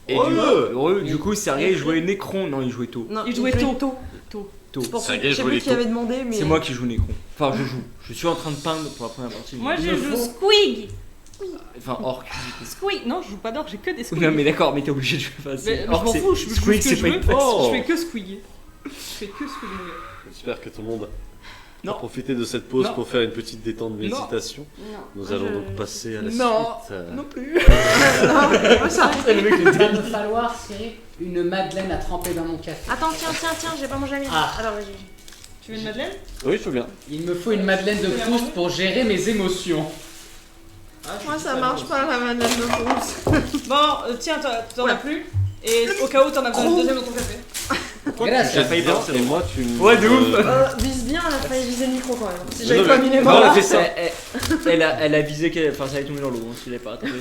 Et du coup, Sergei jouait Necron. Non, il jouait Tau. Non, Il jouait tôt. Tau. Je sais plus qui avait demandé, mais. C'est moi qui joue Necron. Enfin, je joue. Je suis en train de peindre pour la première partie. Moi, je joue Squig. Enfin, Orc. Squig. Non, je joue pas d'orc, j'ai que des Squig. Non, mais d'accord, mais t'es obligé de jouer. Mais je m'en fous, je Squig, fais c'est ce pas que je une veux. Oh. Je fais que Squig. Je fais que Squig, mon gars. J'espère que tout le monde Non. a profité de cette pause Non. pour faire une petite détente de méditation. Non. Nous allons donc passer à la Non. suite. Non plus. Moi, ça. Le mec, Il va me falloir, Cyril, une madeleine à tremper dans mon café. Attends, tiens, j'ai pas mangé la mienne. Ah. Alors, vas-y. Tu veux une madeleine? Oui, je veux bien. Il me faut une madeleine de Proust pour gérer mes émotions. Moi, ça marche pas la madeleine de Proust. Bon, tiens, t'en as plus. Et au cas où t'en as besoin d'une deuxième dans ton café. Grâce. J'ai failli Bien, danser. et moi, tu me. Ouais, de ouf. Vise bien, elle a failli viser le micro quand même. Si Non, j'avais mais- pas mis les Non, mains. elle a là. fait ça. Elle a visé qu'elle. Enfin, ça allait tomber dans l'eau, hein, s'il avait pas attendu.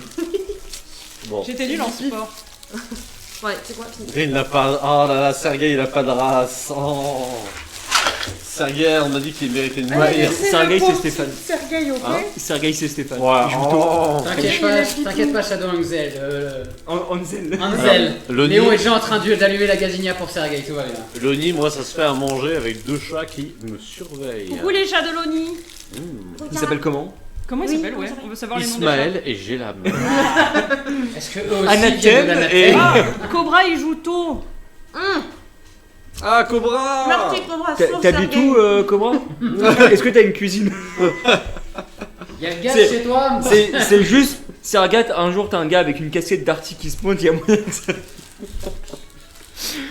Bon. J'étais nul en sport. Ouais, c'est quoi, fini. Il n'a pas. Oh là là, Sergei, il a pas de race. Oh. Sergei, on a dit qu'il méritait une Allez, maille. laissez Sergei, le pauvre c'est Stéphane. petit Sergei, ok. Sergei, c'est Stéphane. Ouais. Il joue Tau. Oh. T'inquiète pas, Shadow Angel. Anzel. Angel. Loni, Léon est déjà en train d'allumer la gazinière pour Sergei, tout va bien. Loni, moi, ça se fait à manger avec deux chats qui me surveillent. Coucou les chats de l'ONI. Il s'appelle comment? Comment ils Oui, s'appellent? comment Ouais, ça s'appelle on veut savoir les noms des chats. Ismaël et Gélam. Est-ce que eux aussi Anathème viennent de l'anathème et- Ah, Cobra il joue tôt. Ah, Cobra. Marty Cobra, sauve T'habites Sergei. où, Cobra? Est-ce que t'as une cuisine? Y'a le gaz C'est- chez toi C'est juste. Sergat, un jour t'as un gars avec une casquette d'Arty qui se pointe, il y a moyen de ça.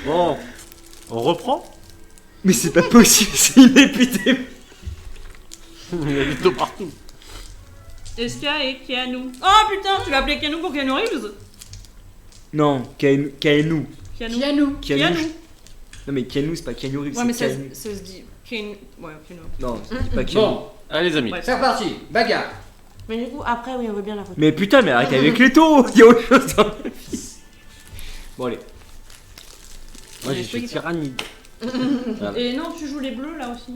Bon, on reprend. Mais c'est pas possible, c'est une épidémie. Il y a du dos partout. Eska et Keanu. Oh putain, tu l'as appelé Keanu pour Keanu Reeves? Non, Kaenu. Keanu. Kianou. Keanu. Non mais Keanu c'est pas Keanu Reeves, Ouais, mais c'est ça Keanu. se dit. Keanu. Ouais, Keanu. Non, ça se dit pas Keanu. Bon, Allez, les amis. Ouais. c'est reparti, bagarre. Mais du coup, après, oui, on veut bien la photo. Mais putain, mais arrête avec les taux, il y a autre chose dans la vie. Bon allez. Moi, j'ai fait tyrannide. Et non, tu joues les bleus là aussi.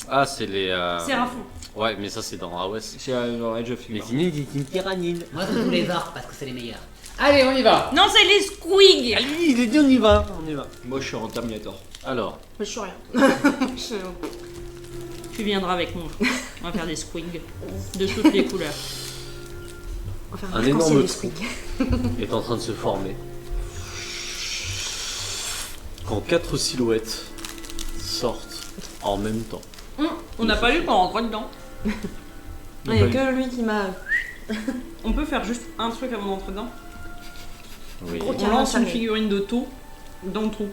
Ah, c'est les. Séraphin. Ouais, mais ça, c'est dans AOS. C'est dans Age of Les Empires. tyrannide. Moi je joue les orques parce que c'est les meilleurs. Allez, on y va. Non, c'est les Squig. Allez, il est dit, on y va. On y va. Moi je suis en Terminator. Alors, Mais je suis rien. Tu viendras avec moi. On va faire des Squig de toutes les couleurs. On va faire Un un énorme énorme trou. squig. est en train de se former. Quand 4 silhouettes sortent en même temps. On n'a pas lu qu'on rentre dedans. Il y a que lui qui m'a. On peut faire juste un truc avant d'entrer dedans. Oui. Gros On lance une Sergei. figurine de taux dans le trou.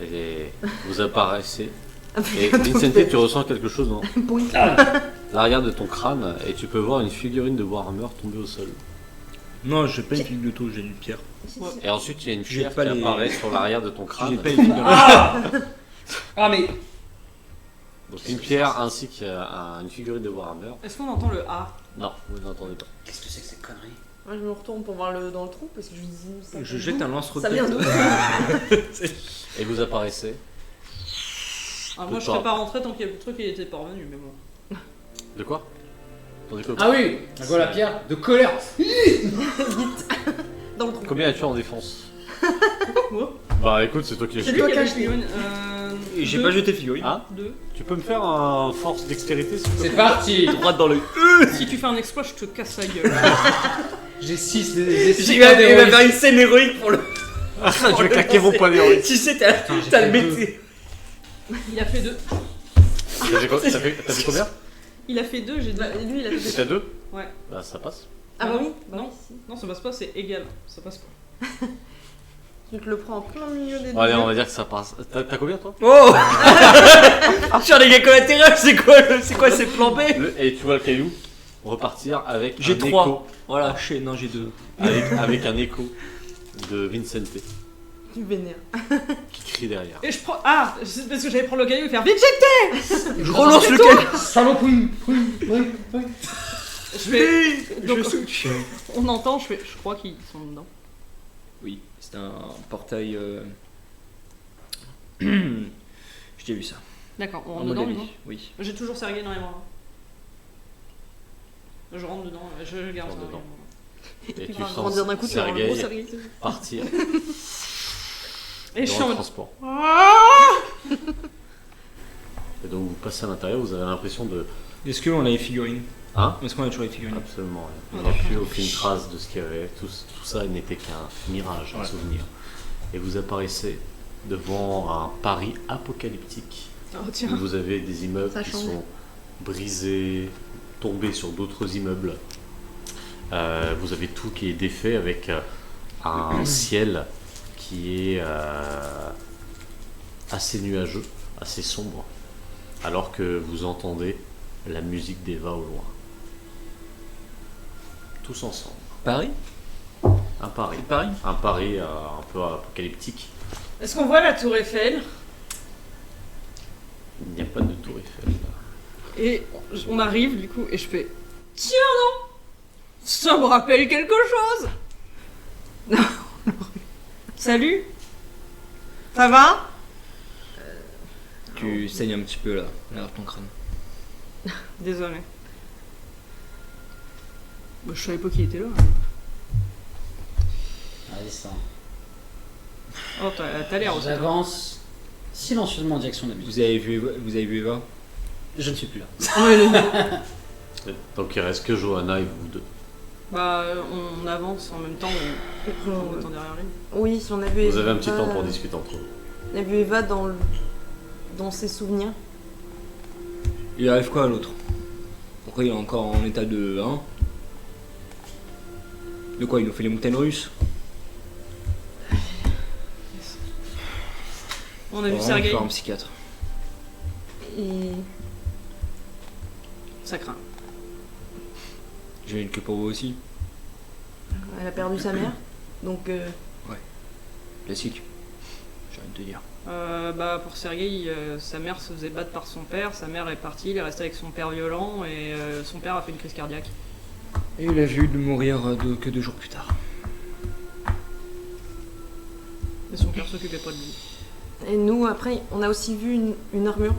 Et vous apparaissez. Et Vincente, tu ressens quelque chose dans Boing. l'arrière de ton crâne et tu peux voir une figurine de Warhammer tomber au sol. Non, j'ai pas une fille de taux, j'ai une pierre. Et ensuite, il y a une J'ai pierre pas qui les- apparaît sur l'arrière de ton crâne. J'ai pas une fille de Ah mais Donc une pierre ainsi qu'une figurine de Warhammer. Est-ce qu'on entend le A? Non, vous n'entendez pas. qu'est-ce que c'est que cette connerie? Moi, je me retourne pour voir dans le trou parce que je lui dis. ça Je vient jette d'où un Ça lance-roquette. vient d'où? Et vous apparaissez. Alors moi je serais pas rentré tant qu'il y a le truc qui était pas revenu, mais bon. De quoi? Attendez, quoi Ah oui, je vois la pierre de colère. Dans le trou. Combien as-tu en défense? Quoi? Bah écoute, c'est toi qui l'as C'est jeté. lui Qui a qui a des jeté. figurines Et j'ai deux. pas jeté figurine. Hein? 2. Tu peux me faire un force dextérité s'il te plaît? C'est parti. Droite dans l'œil. Si tu fais un exploit, je te casse la gueule. J'ai 6 Il va faire une scène héroïque pour le. Je vais claquer mon poing d'héroïque. Tu sais, t'as le métier. Il a fait 2. T'as fait combien? Il a fait 2, j'ai dit. Bah, lui, il a fait. T'as 2? Ouais. Bah ça passe. Ah bah oui. Bah Non. oui, si. Non, ça passe pas, c'est égal. Ça passe pas. Tu te le prends en plein milieu des Bon, allez, deux. on va dire que ça passe. T'as combien toi? Oh. Sur les gars collatéraux, c'est quoi ces plan B? Et tu vois le caillou repartir avec J'ai un 3. écho. Voilà, non, j'ai 2. Avec un écho de Vincente Tu vénères. qui crie derrière. Et je prends. Ah, c'est parce que j'allais prendre le caillou et faire Vincente. Je relance le caillou. Salopouille. Je vais. Donc, Je soutiens. on entend, je crois qu'ils sont dedans. Oui, c'est un portail. J'ai vu ça. D'accord, on En rentre mode dedans ami, du coup. oui. J'ai toujours Sergei dans les bras. Je rentre dedans, je garde Rentre Sergei. dedans. Et tu Il va sens grandir d'un coup, tu vas avoir un gros Sergueï Sergueï. partir Et je suis dans en le mode. transport. Et donc vous passez à l'intérieur, vous avez l'impression de... Est-ce qu'on a les figurines? Hein? Est-ce qu'on a toujours les figurines? Absolument rien. Il n'y a plus aucune trace de ce qu'il y avait. Tout ça n'était qu'un mirage, un Ouais. souvenir. Et vous apparaissez devant un Paris apocalyptique. Oh Où tiens. vous avez des immeubles Ça qui change. sont brisés, tombés sur d'autres immeubles. Vous avez tout qui est défait avec un ciel qui est assez nuageux, assez sombre, alors que vous entendez la musique d'Eva au loin. Tous ensemble. Paris? Un Paris. C'est Paris? Un Paris un peu apocalyptique. Est-ce qu'on voit la tour Eiffel? Il n'y a pas de tour Eiffel. Là. Et on arrive du coup et je fais tiens non, ça me rappelle quelque chose. Non. Salut. Ça va? Tu saignes un petit peu là, derrière ton crâne. Désolé. Bah, je savais pas qu'il était là. Allez, ça. Oh t'as l'air aussi. J'avance silencieusement en direction de la musique. Vous avez vu Eva? Je ne suis plus là. Donc il reste que Johanna et vous deux. Bah on avance en même temps, on attend derrière lui. Oui, on a vu Vous avez un petit Eva, temps pour discuter entre vous. On a vu Eva dans ses souvenirs. Il arrive quoi à l'autre? Pourquoi il est encore en état de... Hein? De quoi? Il nous fait les montagnes russes? On a vu Vraiment Sergueï. faire un psychiatre. Et Ça craint. J'imagine que pour vous aussi. elle a perdu sa mère. Donc, Classique. J'ai rien de te dire. Bah pour Sergueï, sa mère se faisait battre par son père, sa mère est partie, il est resté avec son père violent et son père a fait une crise cardiaque. Et il a vu de mourir que 2 jours plus tard. Et son père s'occupait pas de lui. et nous, après, on a aussi vu une armure.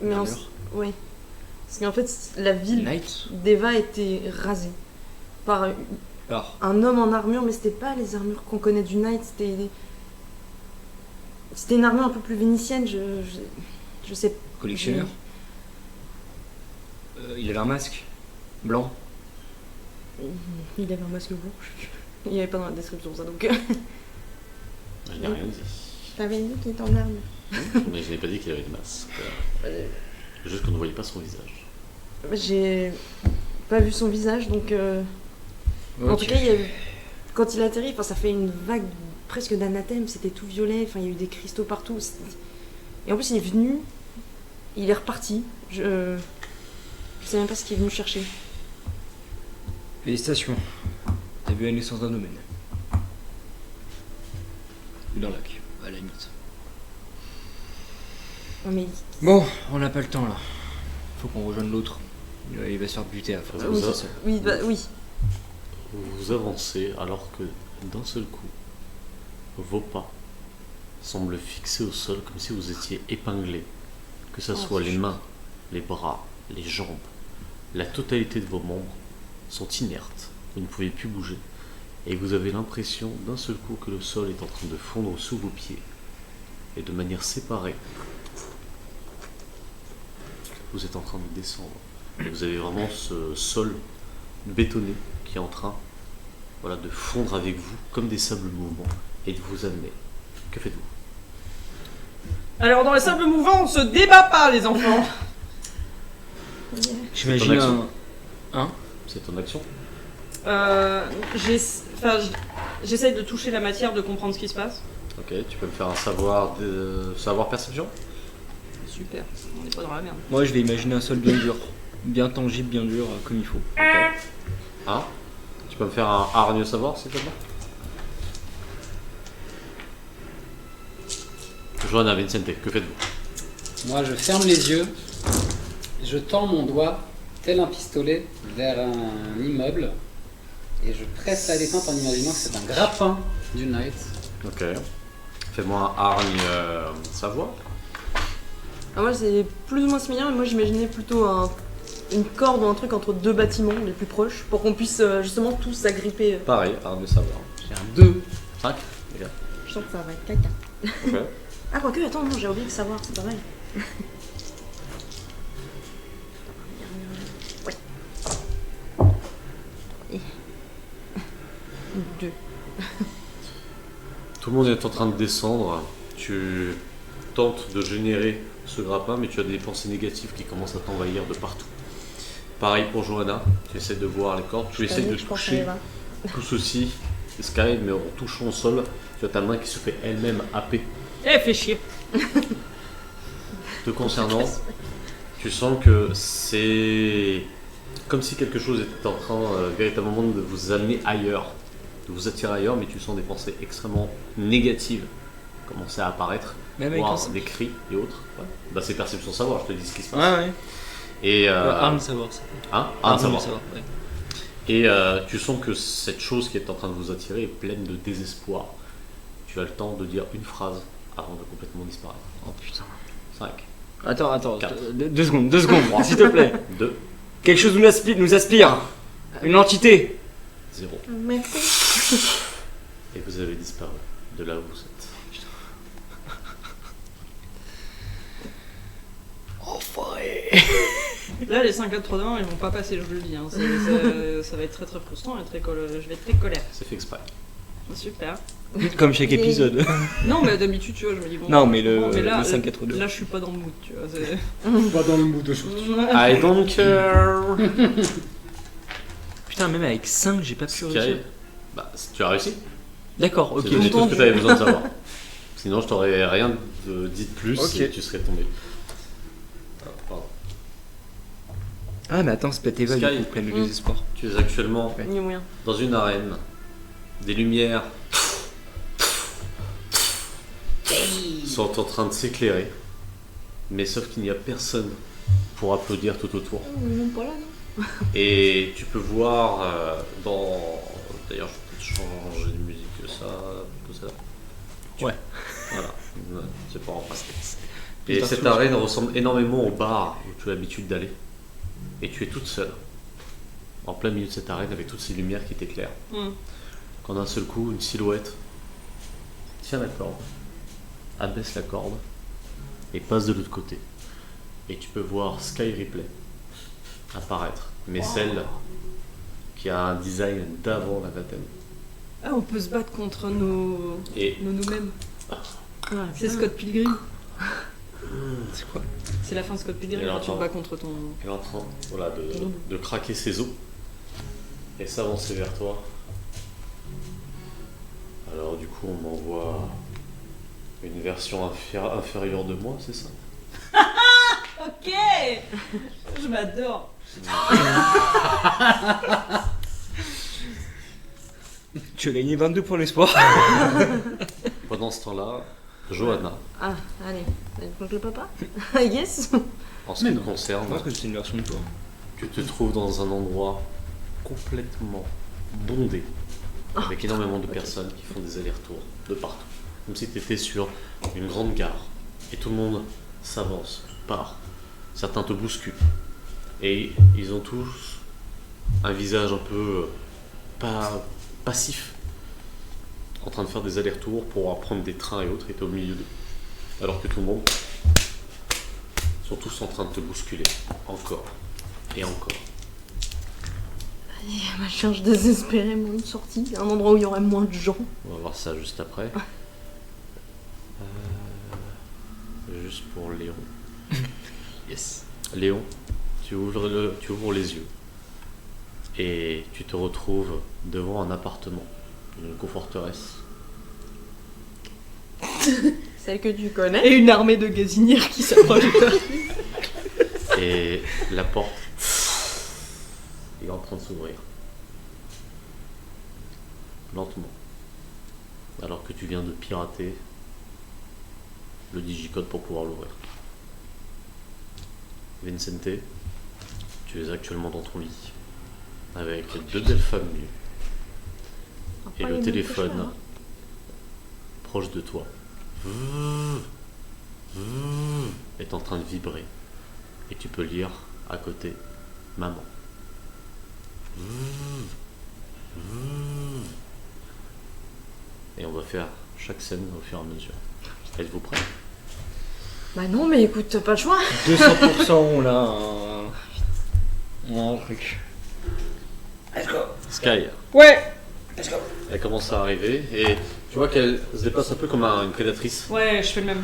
Mais on s- Armure ouais. Parce qu'en fait, la ville Knight? d'Eva était rasée par Par. un homme en armure, mais c'était pas les armures qu'on connaît du Knight, c'était une armure un peu plus vénitienne, je sais. Collectionneur. Il avait un masque. Blanc. Il avait un masque blanc. Il n'y avait pas dans la description ça, donc. Je n'ai rien dit. T'avais dit qu'il était en armure. Mais je n'ai pas dit qu'il avait de masque. Juste qu'on ne voyait pas son visage. J'ai pas vu son visage, donc. En tout cas, il y a eu. Quand il atterrit, enfin, ça fait une vague presque d'anathème, c'était tout violet, enfin, il y a eu des cristaux partout. Et en plus, il est venu, il est reparti. Je sais même pas ce qu'il est venu chercher. Félicitations. T'as vu la naissance d'un domaine. Ou d'un lac, à la limite. Non, mais. Bon, on n'a pas le temps là. Faut qu'on rejoigne l'autre. Il va se faire buter à force. Oui, ça- oui, bah, oui. Vous avancez alors que d'un seul coup, vos pas semblent fixés au sol comme si vous étiez épinglés. Que ce soit les mains, les bras, les jambes, la totalité de vos membres sont inertes. Vous ne pouvez plus bouger. Et vous avez l'impression d'un seul coup que le sol est en train de fondre sous vos pieds. Et de manière séparée, vous êtes en train de descendre. Et vous avez vraiment ce sol bétonné qui est en train de fondre avec vous comme des sables mouvants et de vous amener. Que faites-vous? Alors dans les simples mouvants, on se débat pas les enfants. J'imagine action. un. C'est ton action? J'essaye de toucher la matière, de comprendre ce qui se passe. Ok, tu peux me faire un savoir perception? Super, on n'est pas dans la merde. Moi, je vais imaginer un sol bien dur. Bien tangible, bien dur, comme il faut. Ok. Hein? Tu peux me faire un hargne savoir s'il te plaît? Johanna, Vincente, que faites-vous? Moi, je ferme les yeux, je tends mon doigt, tel un pistolet, vers un immeuble, et je presse la détente en imaginant que c'est un grappin du Knight. Ok. Fais-moi un hargne savoir. Ah, moi, c'est plus ou moins similaire, mais moi, j'imaginais plutôt une corde ou un truc entre 2 bâtiments les plus proches pour qu'on puisse justement tous s'agripper. Pareil, arme de savoir. J'ai un 2. 5, les gars. Je sens que ça va être caca. Ok. Ah, quoique, attends, non, j'ai oublié de savoir, c'est pas mal. Ouais. 2. Tout le monde est en train de descendre. Tu tentes de générer ce grappin, mais tu as des pensées négatives qui commencent à t'envahir de partout. Pareil pour Johanna, tu essaies de voir les cordes, tu essaies de toucher tout ceci, Sky, mais en touchant au sol, tu as ta main qui se fait elle-même happer. Eh, fais chier. Te concernant, tu sens que c'est comme si quelque chose était en train véritablement de vous amener ailleurs, de vous attirer ailleurs, mais tu sens des pensées extrêmement négatives commencer à apparaître, Même avec voire un des cris et autres. Ouais. Bah, c'est perception savoir, je te dis ce qui se passe. Ouais, ouais. Et Arme de savoir, ça. hein, Arme savoir. de savoir, ouais. Et tu sens que cette chose qui est en train de vous attirer est pleine de désespoir. Tu as le temps de dire une phrase avant de complètement disparaître. Oh putain. 5, Attends, 4. 2 secondes, s'il te plaît. 2, Quelque chose nous aspire. Une entité. 0. Merci. Et vous avez disparu de là où vous êtes. Enfoiré. Là, les 5 4 1 ils vont pas passer, je vous le dis. Hein. Ça va être très très frustrant et je vais être très colère. C'est fait exprès. Super. Comme chaque épisode. Non, mais d'habitude, tu vois, je me dis bon. Non, mais bon, là, le 5-4-2. Là, je suis pas dans le mood, tu vois. Pas dans le mood aujourd'hui. I don't care. Putain, même avec 5, j'ai pas pu Sky, réussir. bah, tu as réussi. D'accord, ok. C'est tout ce entendu. que tu avais besoin de savoir. Sinon, je t'aurais rien dit de plus Ok. et tu serais tombé. Ah, pardon. Ah, mais attends, c'est peut-être Eva, Sky. du coup, pleine de désespoir. Tu es actuellement Ouais. Ni moyen. dans une arène, des lumières sont en train de s'éclairer, mais sauf qu'il n'y a personne pour applaudir tout autour. On est même pas là, non? Et tu peux voir dans... D'ailleurs, je peux peut-être changer de musique que ça, comme ça. Ouais. Voilà, ouais, c'est pas en face. Et Putain, cette c'est arène ressemble énormément au bar où tu as l'habitude d'aller. Et tu es toute seule, en plein milieu de cette arène avec toutes ces lumières qui t'éclairent. Quand d'un seul coup, une silhouette tient la corde, abaisse la corde et passe de l'autre côté. Et tu peux voir Sky Ripley apparaître, mais celle qui a un design d'avant l'anathème. Ah, on peut se battre contre nous-mêmes. Et Ouais, C'est Scott Pilgrim. C'est quoi? C'est la fin de Scott Pilgrim Et quand tu te attends. bats contre ton. elle est en train voilà, de craquer ses os et s'avancer vers toi. Alors du coup, on m'envoie une version inférieure de moi, c'est ça? Ok. Je m'adore. Tu as gagné 22 pour l'espoir. Pendant ce temps-là, Johanna, Ah, allez. Donc le papa? Yes. en ce qui te concerne, Je pense que c'est une version de toi. tu te trouves dans un endroit complètement bondé, avec énormément de personnes qui font des allers-retours de partout. Comme si tu étais sur une grande gare, et tout le monde s'avance, part. Certains te bousculent, et ils ont tous un visage un peu pas passif, en train de faire des allers-retours pour prendre des trains et autres, et t'es au milieu d'eux. Alors que tout le monde sont tous en train de te bousculer, encore et encore. Ma cherche désespérément une sortie, un endroit où il y aurait moins de gens. On va voir ça juste après. Juste pour Léon. Yes. Léon, tu ouvres les yeux et tu te retrouves devant un appartement, une coforteresse. Celle que tu connais. Et une armée de gazinières qui s'approche de toi. Et la porte est en train de s'ouvrir. Lentement. Alors que tu viens de pirater le digicode pour pouvoir l'ouvrir. Vincente, tu es actuellement dans ton lit avec deux belles femmes nues et le téléphone proche de toi est en train de vibrer et tu peux lire à côté maman. Et on va faire chaque scène au fur et à mesure. Êtes-vous prêts? Bah non, mais écoute, pas le choix. 200% là. Un truc. Sky, Ouais. elle commence à arriver et tu vois qu'elle se déplace un peu comme une prédatrice. Ouais, je fais le même.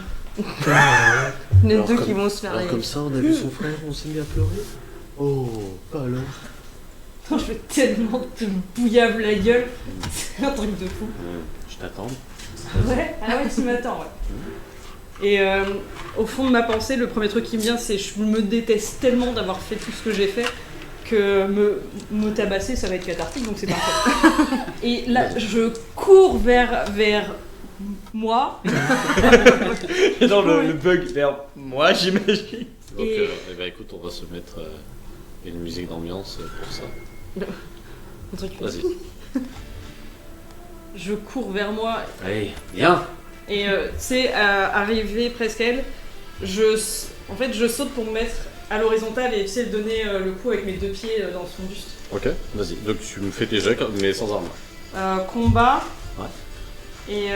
Les Alors deux comme- qui vont se faire. Alors comme ça, on a vu son frère, on s'est mis à pleurer. Oh, pas alors. Putain, je vais tellement te bouillave la gueule. C'est un truc de fou. Je t'attends. Ouais, ah ouais, tu m'attends, ouais. Et au fond de ma pensée, le premier truc qui me vient, c'est je me déteste tellement d'avoir fait tout ce que j'ai fait que me tabasser, ça va être cathartique, donc c'est parfait. Et là, je cours vers moi. Dans le bug vers moi, j'imagine. Donc, Et- eh ben, écoute, on va se mettre une musique d'ambiance pour ça. Un truc. Vas-y. Je cours vers moi Allez, viens. et tu sais, arrivé presque à elle, en fait, je saute pour me mettre à l'horizontale et tu sais, donner le coup avec mes deux pieds dans son buste. Ok, vas-y. Donc tu me fais tes jets, mais sans arme. Combat. Ouais. Et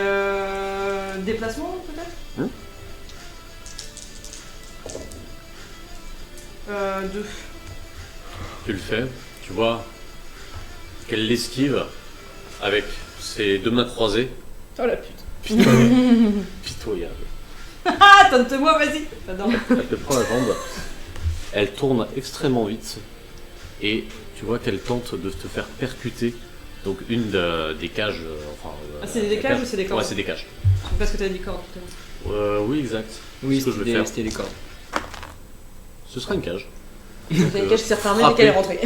déplacement peut-être. 2. Tu le fais, tu vois qu'elle l'esquive avec ses deux mains croisées. Oh la pute. Pitoyable. Ah, tente-moi, vas-y. J'adore. Elle te prend la jambe, elle tourne extrêmement vite et tu vois qu'elle tente de te faire percuter donc une des cages. Ah, c'est des cages ou c'est des cordes? Ouais, c'est des cages. Parce que t'as dit cordes tout à l'heure. Oui, exact. Oui, Ce que je vais faire, c'était les cordes. ce sera une cage. T'as une cage qui s'est refermée dès qu'elle est rentrée.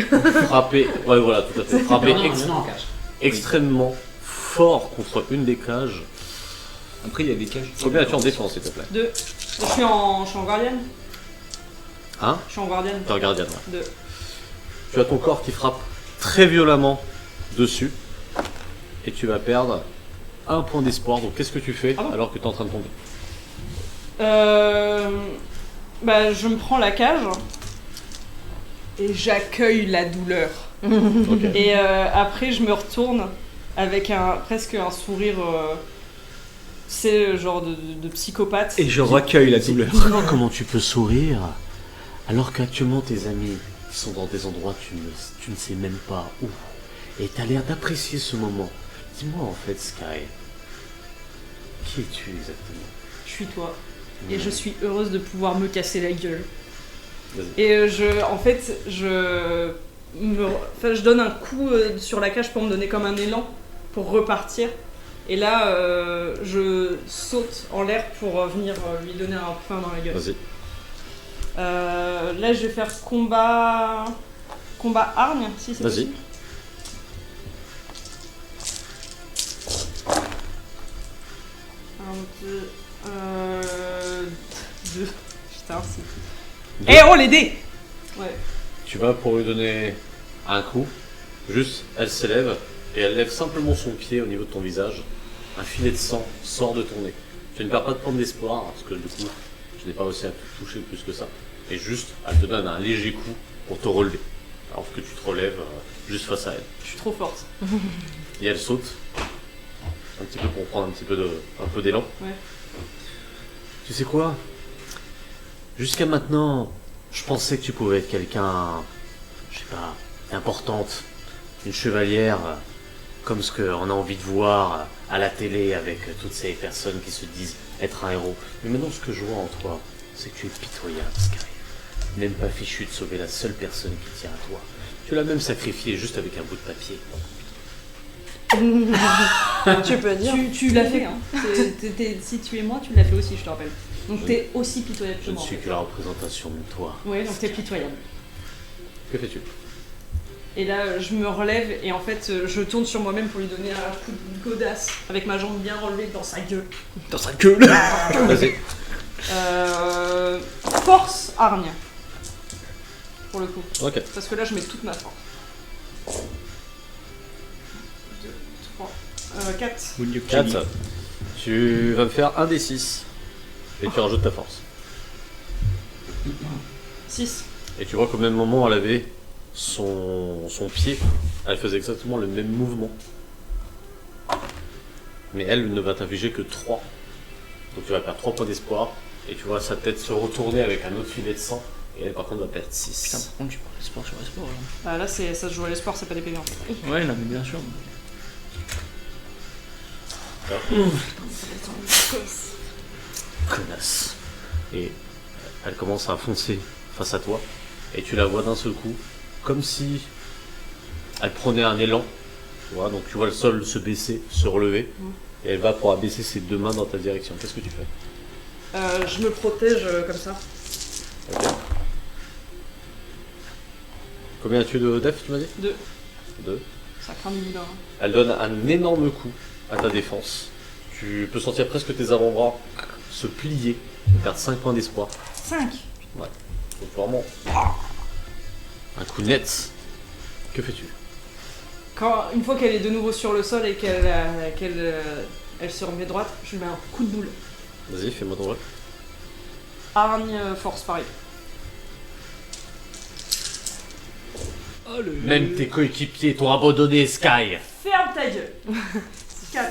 Frapper, ouais, voilà, tout à fait. Frapper Non, non, en cache. extrêmement fort contre une des cages. Après, il y a des cages. Combien as-tu en défense, s'il te plaît? 2. Je suis en gardienne. Hein? Je suis en gardienne. T'es un gardien, ouais. 2. Tu as ton corps qui frappe très violemment dessus et tu vas perdre un point d'espoir. Donc qu'est-ce que tu fais Ah bon alors que tu es en train de tomber? Bah, je me prends la cage et j'accueille la douleur. Ok. Et après, je me retourne avec presque un sourire, c'est genre de psychopathe. Et je recueille la douleur. Dis-moi comment tu peux sourire alors qu'actuellement tes amis sont dans des endroits que tu ne sais même pas où. Et tu as l'air d'apprécier ce moment. Dis-moi en fait, Sky, qui es-tu exactement? Je suis toi. Et je suis heureuse de pouvoir me casser la gueule. Vas-y. Et je donne un coup sur la cage pour me donner comme un élan pour repartir. Et là, je saute en l'air pour venir lui donner un poing dans la gueule. Vas-y. Là, je vais faire combat hargne, si c'est Vas-y. possible. Un, deux, deux. Putain, c'est... Deux. Eh oh, les dés. Ouais. Tu vas pour lui donner un coup. Juste, elle s'élève et elle lève simplement son pied au niveau de ton visage. Un filet de sang sort de ton nez. Tu ne perds pas de pomme d'espoir parce que du coup, je n'ai pas réussi à te toucher plus que ça. Et juste, elle te donne un léger coup pour te relever. Alors que tu te relèves juste face à elle. Je suis trop forte. Et elle saute. Un petit peu pour prendre un peu d'élan. Ouais. Tu sais quoi? Jusqu'à maintenant, je pensais que tu pouvais être quelqu'un, je sais pas, d'importante. Une chevalière, comme ce qu'on a envie de voir à la télé avec toutes ces personnes qui se disent être un héros. Mais maintenant, ce que je vois en toi, c'est que tu es pitoyable, Sky. Même pas fichu de sauver la seule personne qui tient à toi. Tu l'as même sacrifié juste avec un bout de papier. Tu peux dire. Tu l'as fait, hein. Si tu es moi, tu l'as fait aussi, je te rappelle. Donc t'es aussi pitoyable que Je ne moi. suis que la représentation de toi. Ouais, donc t'es pitoyable. Que fais-tu? Et là, je me relève et en fait, je tourne sur moi-même pour lui donner un coup de godasse avec ma jambe bien relevée dans sa gueule. Dans sa gueule. Vas-y. Force hargne. Pour le coup. Ok. Parce que là, je mets toute ma force. 2, 3, 4. 4. Tu vas me faire un des 6. Et tu rajoutes ta force. 6. Et tu vois qu'au même moment, elle avait son pied, elle faisait exactement le même mouvement. Mais elle ne va t'afficher que 3. Donc tu vas perdre 3 points d'espoir. Et tu vois sa tête se retourner avec un autre filet de sang. Et elle par contre va perdre 6. Putain, par contre, tu parles sport sur sport. Bah là, ça se joue à l'espoir, c'est pas des PV en fait. Ouais, non, mais bien sûr. Connasse. Et elle commence à foncer face à toi. Et tu la vois d'un seul coup. Comme si elle prenait un élan. Tu vois, donc tu vois le sol se baisser, se relever. Et elle va pour abaisser ses 2 mains dans ta direction. Qu'est-ce que tu fais? Je me protège comme ça. Ok. Combien as-tu de def, tu m'as dit? 2. 2. Ça craint du boudin. Hein. Elle donne un énorme coup à ta défense. Tu peux sentir presque tes avant-bras se plier, perdre 5 points d'espoir. 5. Donc vraiment, un coup net. Que fais-tu? Une fois qu'elle est de nouveau sur le sol et qu'elle se remet droite, je lui mets un coup de boule. Vas-y, fais-moi ton jeu. Hargne, force, pareil. Même tes coéquipiers t'ont abandonné, Sky. Ferme ta gueule. 4.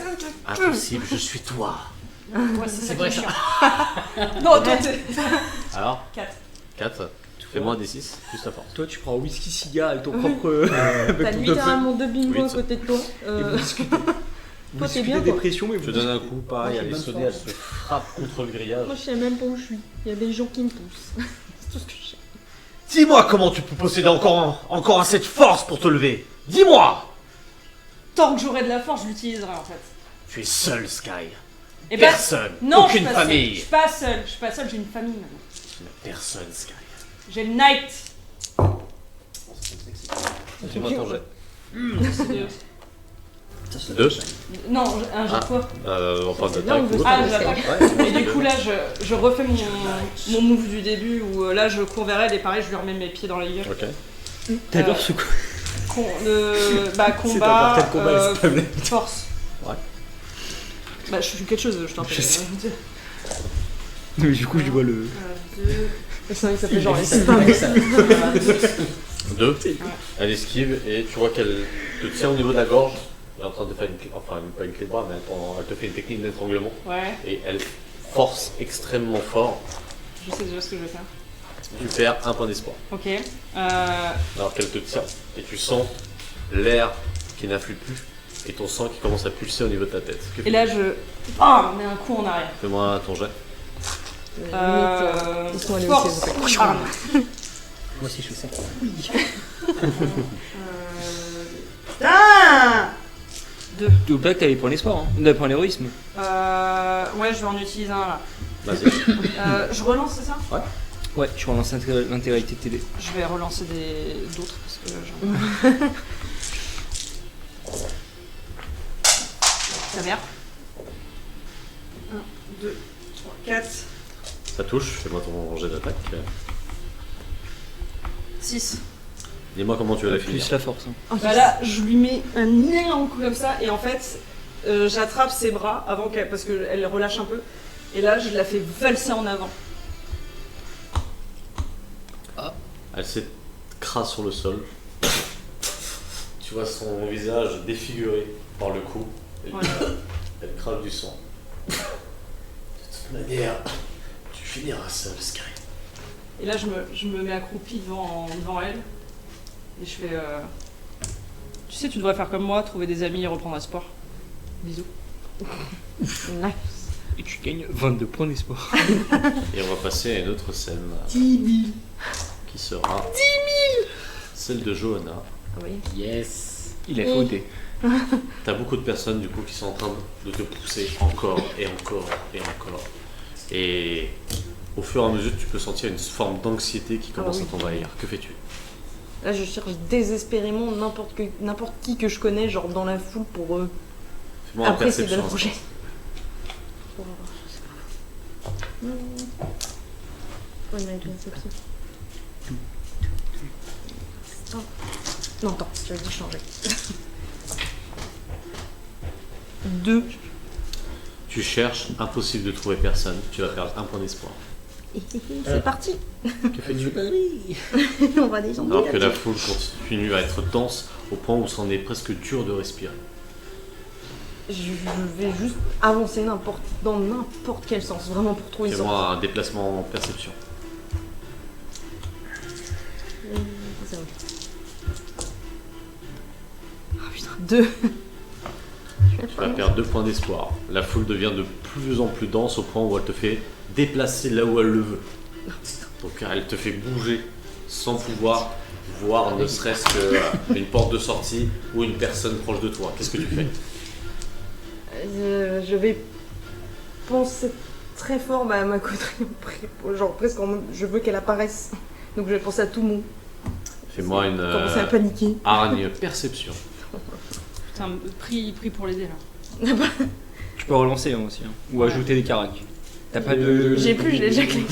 Impossible, je suis toi. Ouais, c'est vrai ça. Non, toi t'es. Alors 4. 4. Fais-moi un D6, plus ta force. Toi, tu prends whisky cigare avec ton propre. T'as littéralement 2 bingos à Huit. côté de toi. Et vous discutez. Toi, t'es bien, des toi. dépressions, mais Je te vous donne un coup, pareil, Moi, elle est j'ai bonne sonnée, elle force. se frappe contre le grillage. Moi, je sais même pas où je suis. Il y a des gens qui me poussent. C'est tout ce que je sais. Dis-moi comment tu peux posséder encore assez de force pour te lever. Dis-moi. Tant que j'aurai de la force, je l'utiliserai en fait. Tu es seul, Sky. Et ben, Personne. non, Aucune je suis pas seule. Je famille. suis pas seule. Je suis pas seule, j'ai une famille maintenant. Tu n'as personne, Sky. J'ai le Knight. Fais-moi ton jet. C'est 2. Non, un jet de quoi Enfin, C'est bien, on veut d'attaque. Ah, j'attaque. Et du coup, là, je refais mon move du début où là, je cours vers elle et pareil, je lui remets mes pieds dans la gueule. Ok. T'adores ce coup. Bah, C'est combat, un portrait de combat, s'il te plaît. force. Ouais. Bah, je suis quelque chose, je t'en prie. Je sais. Mais du coup, je vois le. C'est vrai que ça fait genre les Euh, 2. Elle esquive et tu vois qu'elle te tient au niveau de la gorge. Elle est en train de faire une clé, enfin pas une clé de bras, mais elle te fait une technique d'étranglement. Ouais, Et elle force extrêmement fort. je sais déjà ce que je vais faire. Tu perds 1 point d'espoir. Ok. Alors qu'elle te tient. Et tu sens l'air qui n'afflue plus. Et ton sang qui commence à pulser au niveau de ta tête. Que Et là, je mets un coup en arrière. Fais-moi ton jet. Ils sont allés au Force. CSP. Arme. Moi aussi, je fais ça. Tu oublies que t'avais pour l'espoir, hein. T'avais pour l'héroïsme. Ouais, je vais en utiliser un là. Vas-y. Je relance, c'est ça? Ouais, tu relances l'intégralité de tes dés. Je vais relancer d'autres parce que j'en. Ta mère. 1, 2, 3, 4, Ça touche. Fais-moi ton jet d'attaque. 6. Dis-moi comment tu vas la finir. Plus la force. Hein. Bah là, je lui mets un énorme coup comme ça et en fait, j'attrape ses bras avant qu'elle, parce qu'elle relâche un peu. Et là, je la fais valser en avant. Elle s'écrase sur le sol. Tu vois son visage défiguré par le coup. Et Voilà. Elle crave du sang. De toute manière, tu finiras seul, Sky. Et là, je me mets accroupi devant elle. Et je fais. Tu sais, tu devrais faire comme moi, trouver des amis et reprendre un sport. Bisous. Nice. Et tu gagnes 22 points d'espoir. Et on va passer à une autre scène. 10 000. Qui sera. Celle de Johanna. Oui. Yes. Il a fauté. T'as beaucoup de personnes du coup qui sont en train de te pousser encore et encore et encore. Et au fur et à mesure, tu peux sentir une forme d'anxiété qui commence oui. à t'envahir. Que fais-tu? Là, je cherche désespérément n'importe qui que je connais, genre dans la foule pour Fais-moi un après c'est de perception. le projet. Non, attends, je vais dire changer. 2. Tu cherches, impossible de trouver personne. Tu vas perdre 1 point d'espoir. C'est parti. Que fais-tu? On va descendre. Alors que la foule continue à être dense au point où c'en est presque dur de respirer. Je vais juste avancer dans n'importe quel sens, vraiment pour trouver une sortie. Fais-moi un déplacement en perception. C'est vrai. Ah putain, 2. Tu vas perdre 2 points d'espoir. La foule devient de plus en plus dense au point où elle te fait déplacer là où elle le veut. Donc elle te fait bouger sans pouvoir voir ne serait-ce qu'une porte de sortie ou une personne proche de toi. Qu'est-ce que tu fais? Je vais penser très fort à ma coterie, genre presque en mode, je veux qu'elle apparaisse. Donc je vais penser à tout le monde. Fais-moi une Commencer à paniquer. hargne perception. Putain, pris pour l'aider là. Tu peux relancer hein, aussi. Hein. Ou ajouter des caracs. T'as pas de. J'ai plus, je l'ai déjà claqué.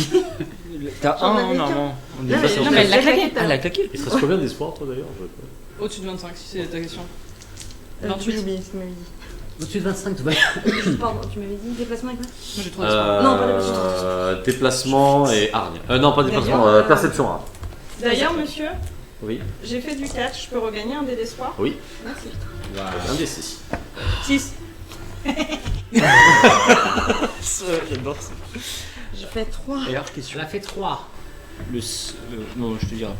T'as J'en un, avais non, qu'un. non. On est Non, pas mais- sur non, le- mais elle l'a claqué. Ah, elle a claqué. Il te reste combien d'espoir toi d'ailleurs? Au-dessus de 25 si c'est ta question. J'ai 28. oublié ce que tu m'avais dit. Au-dessus de 25, tout va bien. Pardon, tu m'avais dit déplacement avec quoi? Moi j'ai trop d'espoir. Non, pas déplacement. Déplacement et hargne. Non, pas déplacement, D'ailleurs, perception. Hein. D'ailleurs, monsieur, Oui, j'ai fait du catch, je peux regagner un dé d'espoir? oui. Merci. Un des 6. 6. J'adore ça. J'ai fait 3. D'ailleurs, question. Elle a fait 3. Non, je te dirai.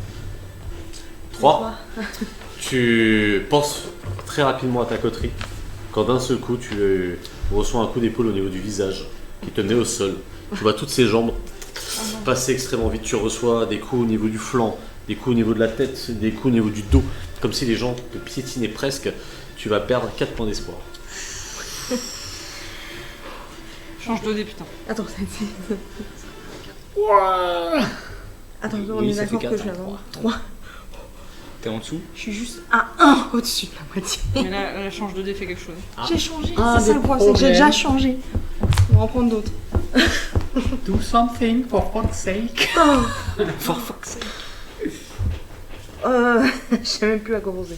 3. Tu penses très rapidement à ta coterie quand d'un seul coup tu reçois un coup d'épaule au niveau du visage qui te met au sol. Tu vois toutes ces jambes passer extrêmement vite. Tu reçois des coups au niveau du flanc, des coups au niveau de la tête, des coups au niveau du dos, comme si les gens te piétinaient presque. Tu vas perdre 4 points d'espoir. Change de dé, putain. Attends, Attends, on Oui, est ça fait d'accord que je quatre, suis hein, à 3. T'es en dessous? Je suis juste à 1 au-dessus de la moitié. Mais là, la change de dé fait quelque chose. J'ai changé, Ah, c'est ça des le problème, c'est que j'ai problèmes. déjà changé. On va en prendre d'autres. Do something for fuck's sake. For fuck's sake. Je sais même plus à commencer.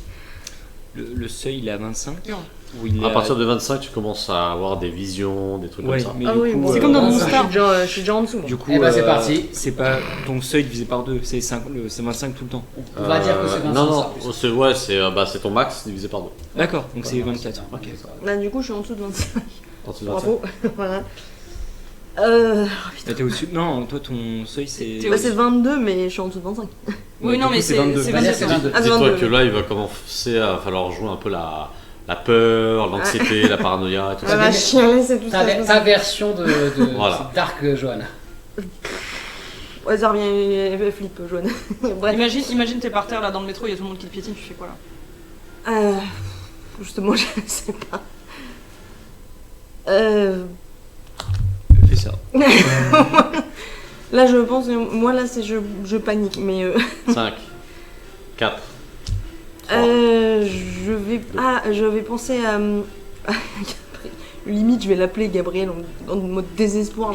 Le seuil, il est à 25. Non. Ou il est À partir de 25, tu commences à avoir des visions, des trucs Ouais, comme ça. mais Ah du oui, coup, bon, c'est comme dans je Monster. je suis déjà en dessous. Moi. Du coup, Eh ben, c'est parti. C'est pas ton seuil divisé par 2, c'est 25 tout le temps. On va dire que c'est 25. Non, ça, non, en plus. c'est ton max divisé par 2. D'accord, donc c'est 24. Ok. Là, du coup, je suis en dessous de 25. Quand tu 25. Bravo. Voilà. Là, t'es au-dessus. Non, toi, ton seuil, c'est. T'es Bah, c'est 22, mais je suis en dessous de 25. Oui, non, du mais coup, c'est c'est 22. c'est Bah, là, 22. c'est 22. Ah, c'est Dis-toi 22. que là, il va commencer à falloir jouer un peu la peur, l'anxiété, la paranoïa et tout Ah, ça. va chialer, c'est tout ça. Ta version de Voilà. Dark Johanna. Au hasard, bien, elle flippe, jaune. Bref. Imagine, t'es par terre là dans le métro, il y a tout le monde qui te piétine, tu fais quoi là? Justement, je sais pas. Fais ça. Là, je pense, moi, là, c'est je panique, mais 5, 4, 3. je vais penser à. Limite, je vais l'appeler Gabriel en mode désespoir.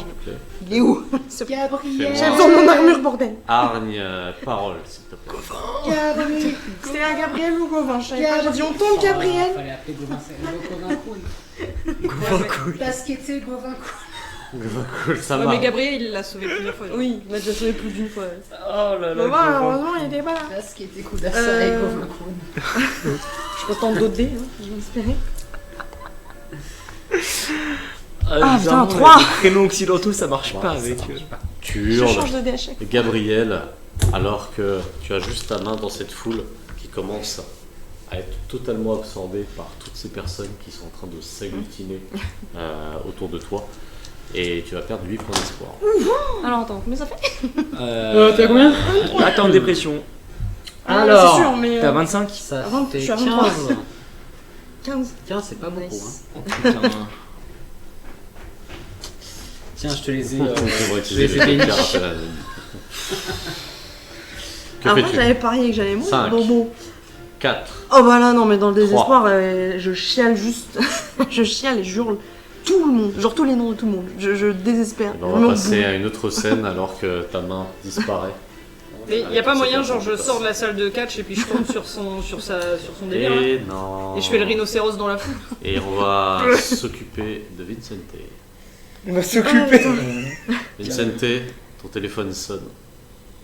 Il est où ce... Gabriel. J'ai besoin de mon armure, bordel. Hargne parole, s'il te plaît. Gabriel. C'était un Gabriel ou Gauvin? Je savais pas. J'ai dit on tombe Gabriel. Fallait appeler Gauvin, c'est Gauvin Cool. Gauvin Cool. Parce qu'il était Gauvin Cool. Cool, ça Ouais, va. mais Gabriel, il l'a sauvé plusieurs fois. Oui, il m'a déjà sauvé plus d'une fois. Oh là Mais voilà, heureusement, il était pas là. Parce qu'il était Koudassa Euh, et Gauvin Cool. Je retente d'autres dés, hein, je vais espérer. Ah, putain, bizarrement, 3. Les prénoms occidentaux, ça marche pas avec. Tu Je hurles change de dé à chaque fois. Gabriel alors que tu as juste ta main dans cette foule qui commence à être totalement absorbée par toutes ces personnes qui sont en train de s'agglutiner autour de toi. Et tu vas perdre 8 points d'espoir. Alors attends, combien ça fait? T'as combien? Attends, dépression. Alors, c'est sûr, mais. T'as 25? Ça Avant, je fait suis à 15. 23. 15. 15, c'est pas beaucoup. Nice. Hein. Oh putain. Tiens, je te les ai. On va je les ai utiliser fait les niche. cartes à la- Que Après, fais-tu? j'avais parié que j'allais mourir. 5. Bon, bon. 4. Oh bah là, non, mais dans le désespoir, je chiale juste. Je chiale et j'hurle tout le monde. Genre tous les noms de tout le monde. Je désespère. On Je va me passer boue. à une autre scène alors que ta main disparaît. Mais y a pas moyen, genre je sors de la salle de catch et puis je tombe sur son délire là. Et non. Et je fais le rhinocéros dans la foule. Et on va s'occuper de Vincente. On va Ah, s'occuper. putain. Vincente, Ton téléphone sonne.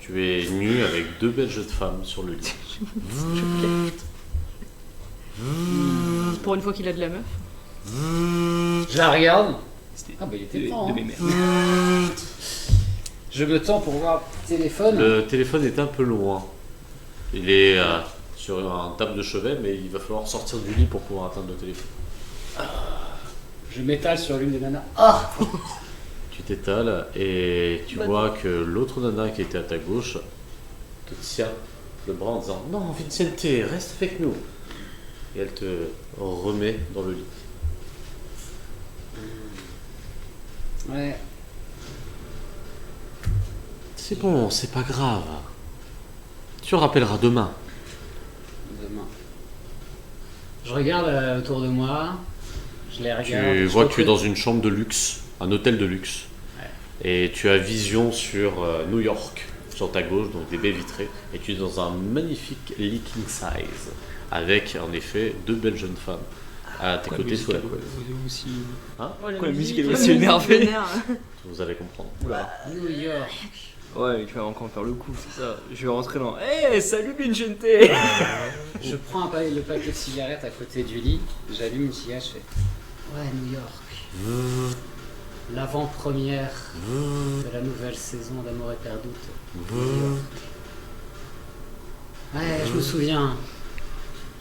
Tu es nu avec 2 belles jeunes femmes sur le lit. Pour une fois qu'il a de la meuf. Je la regarde. C'était Ah bah il était de temps. mes Hein. mères. Je me tends pour voir le téléphone. Le téléphone est un peu loin. Il est sur un table de chevet, mais il va falloir sortir du lit pour pouvoir atteindre le téléphone. Je m'étale sur l'une des nanas. Ah Tu t'étales et tu vois que l'autre nana qui était à ta gauche te tient le bras en disant non, Vincente, reste avec nous. Et elle te remet dans le lit. Ouais. C'est bon, c'est pas grave. Tu rappelleras demain. Demain. Je regarde autour de moi. Je les regarde. Tu je vois que tu es reconnais- dans une chambre de luxe, un hôtel de luxe. Et tu as vision sur New York, sur ta gauche, donc des baies vitrées. Et tu es dans un magnifique lit king size, avec en effet 2 belles jeunes femmes à tes côtés sous la couette. Hein? Quoi, la musique elle est Ouais, aussi mais énervée. vénère. Vous allez comprendre. New York. Ouais, mais tu vas encore faire le coup, c'est ça. Je vais rentrer dans. Eh, salut Vincente. Je prends le paquet de cigarettes à côté du lit. J'allume une cigarette. Je fais ouais, New York. L'avant-première de la nouvelle saison d'Amour et Perdoute. New York. Ouais, je me souviens.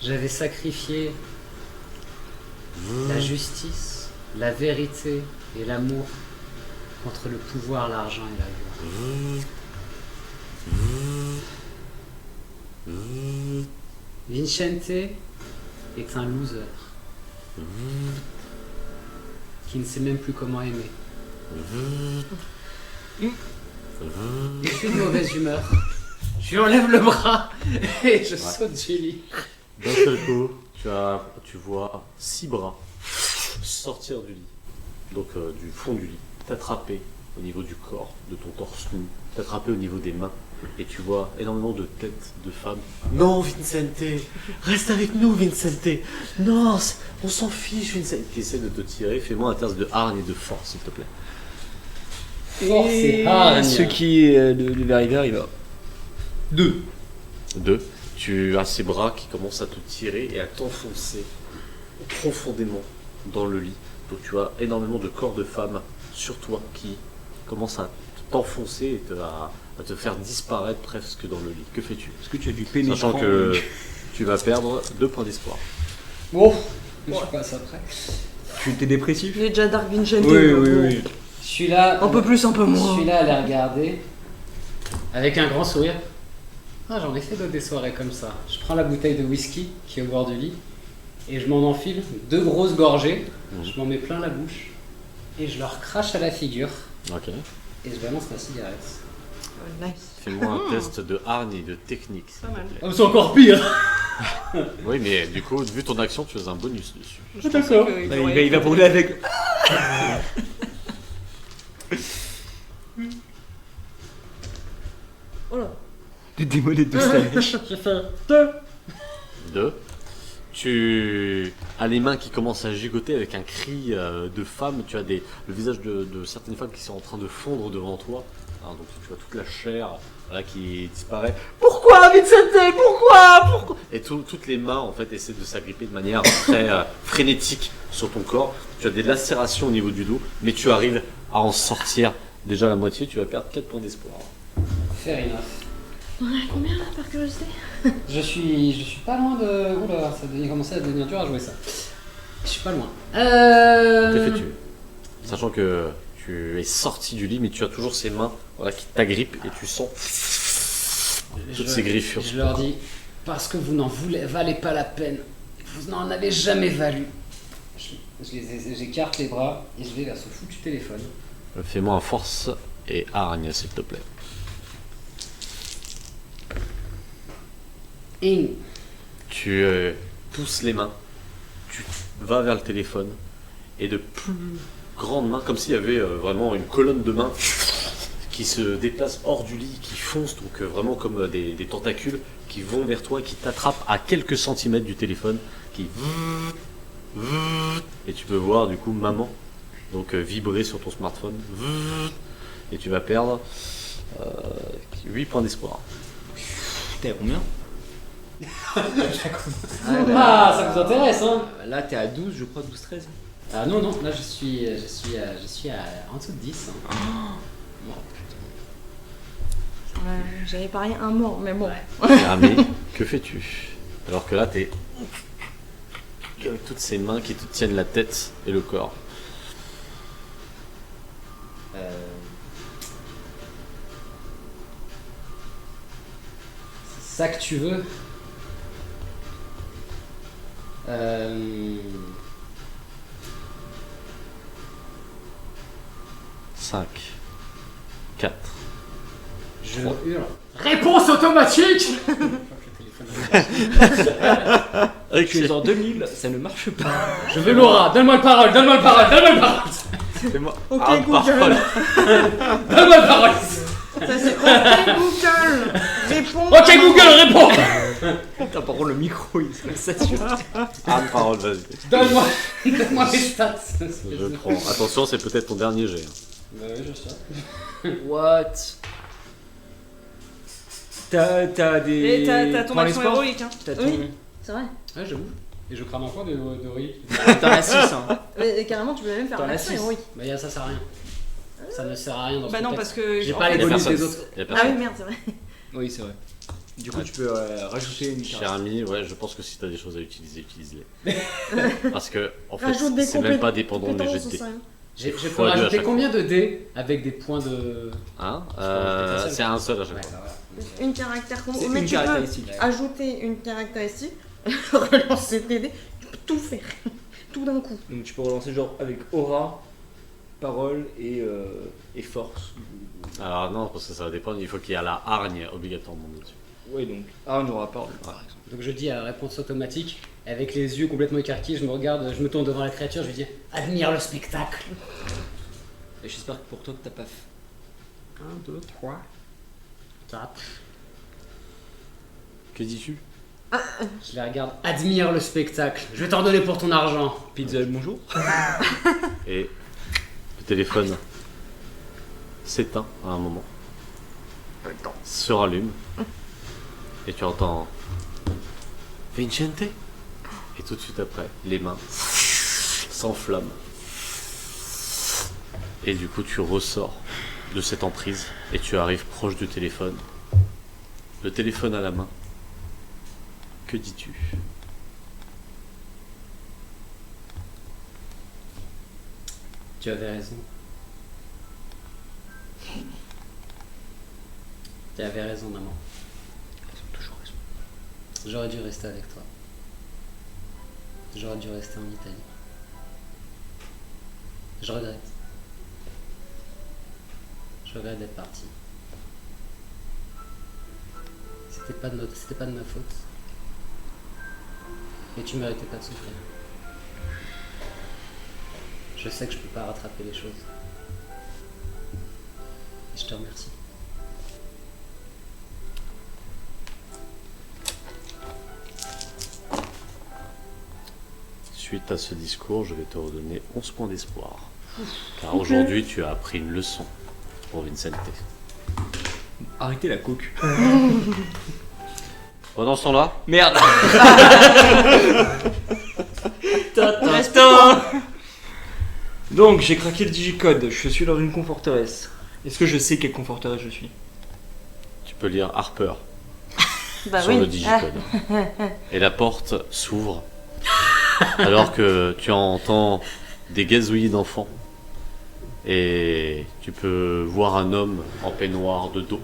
J'avais sacrifié la justice, la vérité et l'amour contre le pouvoir, l'argent et la gloire. Vincente est un loser qui ne sait même plus comment aimer. Je suis de mauvaise humeur. Je lui enlève le bras et je saute du lit. D'un seul coup, tu vois 6 bras sortir du lit, donc du fond du lit, t'attraper au niveau du corps, de ton torse nu, t'attraper au niveau des mains, et tu vois énormément de têtes de femmes. Non, Vincente, reste avec nous, Vincente. Non, on s'en fiche, Vincente. Qui essaie de te tirer, fais-moi un test de hargne et de force, s'il te plaît. Force et hargne. Ce qui est le verre, il va. 2. Tu as ces bras qui commencent à te tirer et à t'enfoncer profondément dans le lit. Donc tu as énormément de corps de femmes sur toi qui commencent à t'enfoncer et à te faire disparaître presque dans le lit. Que fais-tu? Est-ce que tu as du pénétrant? Sachant que tu vas perdre 2 points d'espoir. Bon, je passe après. Tu étais dépressif? Il est déjà Dark Vincente. Oui, donc oui, bon. oui. Je suis là. Un peu plus, un peu Je moins. suis là à les regarder avec un grand sourire. Ah, j'en ai fait d'autres des soirées comme ça. Je prends la bouteille de whisky qui est au bord du lit et je m'en enfile 2 grosses gorgées. Je m'en mets plein la bouche et je leur crache à la figure Ok. et je balance ma cigarette. Oh, nice. Fais-moi un test de hargne et de technique. s'il Pas te mal. plaît. Oh, c'est encore pire. Oui, mais du coup, vu ton action, tu as un bonus dessus. D'accord. Il va brûler avec. Oh là. Des démodés de stage. J'ai fait 2. 2. Tu as les mains qui commencent à gigoter avec un cri de femme. Tu as le visage de certaines femmes qui sont en train de fondre devant toi. Hein, donc tu vois toute la chair voilà, qui disparaît. Pourquoi, Vincente? Pourquoi? Et toutes les mains en fait essaient de s'agripper de manière très frénétique sur ton corps. Tu as des lacérations au niveau du dos, mais tu arrives à en sortir déjà la moitié. Tu vas perdre 4 points d'espoir. Fair enough. On est à combien là, par curiosité? Je suis pas loin de. Oula, ça commençait à devenir dur à jouer ça. Je suis pas loin. T'es fait tuer. Sachant que tu es sorti du lit, mais tu as toujours ces mains voilà, qui t'agrippent et tu sens toutes ces griffures. Je leur dis, parce que vous n'en valez pas la peine, vous n'en avez jamais valu. J'écarte les bras et je vais vers ce foutu téléphone. Fais-moi un force et hargne, s'il te plaît. Et Tu pousses les mains, tu vas vers le téléphone et de plus grandes mains, comme s'il y avait vraiment une colonne de mains qui se déplacent hors du lit, qui foncent, donc vraiment comme des tentacules qui vont vers toi et qui t'attrapent à quelques centimètres du téléphone, qui et tu peux voir du coup maman donc vibrer sur ton smartphone Et tu vas perdre 8 points d'espoir. T'es à combien? Ah, ça vous intéresse, hein? Là, t'es à 12, je crois, 12-13. Ah non, là je suis en dessous de 10. Hein. J'avais parié un mort, mais bon. Jérémy, que fais-tu? Alors que là, t'es avec toutes ces mains qui te tiennent la tête et le corps. C'est ça que tu veux? 5, 4. Je hurle. Réponse automatique. Tu es en 2000, ça ne marche pas. Je veux Laura, donne-moi le parole. C'est moi. Ok, Ah, Google. parole. Donne-moi le parole. Ça c'est ok Google. Réponds. Ok Google, réponds. Putain, par contre, le micro, il se sature. Ah, parole, vas-y. Donne-moi les stats. Je prends. Attention, c'est peut-être ton dernier jet. Bah oui, je sais. What? T'as des. Et t'as ton points action d'espoir héroïque. Hein. T'as ton. Oui. C'est vrai. Ouais, j'avoue. Et je crame encore de riz. T'en as 6, hein. Et carrément, tu peux même faire T'en un as action six. héroïque. Bah ça sert à rien. Ça ne sert à rien dans ce Bah non, contexte. parce que. J'ai en pas fait, les Y a bonus personne. des autres. Y a Ah personne. oui, merde, c'est vrai. Oui, c'est vrai. Du coup, Ouais. tu peux rajouter une carte. Cher ami, ouais, je pense que si t'as des choses à utiliser, utilise-les. Parce que, en fait, Rajoute des c'est même pas dépendant des jets de dés. J'ai Faut pu à deux à rajouter chaque combien de dés avec des points de. Hein potentiel. C'est un seul à chaque Ouais, fois. bah voilà. Une caractère combo. C'est Mais une tu peux caractéristique. ajouter une caractéristique, relancer tes dés, tu peux tout faire. Tout d'un coup. Donc tu peux relancer genre avec aura, parole et force. Alors non, parce que ça va dépendre, il faut qu'il y ait la hargne obligatoirement dessus. Oui, donc. Ah, on aura parole, par exemple. Donc je dis à réponse automatique, avec les yeux complètement écarquillés, je me regarde, je me tourne devant la créature, je lui dis admire le spectacle. Et j'espère que pour toi que t'as pas fait. 1, 2, 3, 4. Que dis-tu? Je la regarde, admire le spectacle. Je vais t'en donner pour ton argent. Pizza, bonjour. Et le téléphone s'éteint à un moment, se rallume, et tu entends Vincente. Et tout de suite après, les mains s'enflamment. Et du coup, tu ressors de cette emprise et tu arrives proche du téléphone. Le téléphone à la main. Que dis-tu? Tu avais raison. Tu avais raison, maman. Toujours raison. J'aurais dû rester avec toi. J'aurais dû rester en Italie. Je regrette. Je regrette d'être parti. C'était pas de ma faute. Mais tu méritais pas de souffrir. Je sais que je peux pas rattraper les choses. Et je te remercie. Suite à ce discours, je vais te redonner 11 points d'espoir. Car aujourd'hui, tu as appris une leçon pour Vincente. Arrêtez la coke. Pendant ce temps-là, Merde. Donc j'ai craqué le digicode, je suis dans une conforteresse. Est-ce que je sais quelle conforteresse je suis? tu peux lire Harper Bah sur oui. le digicode. Et la porte s'ouvre alors que tu entends des gazouillis d'enfants. Et tu peux voir un homme en peignoir de dos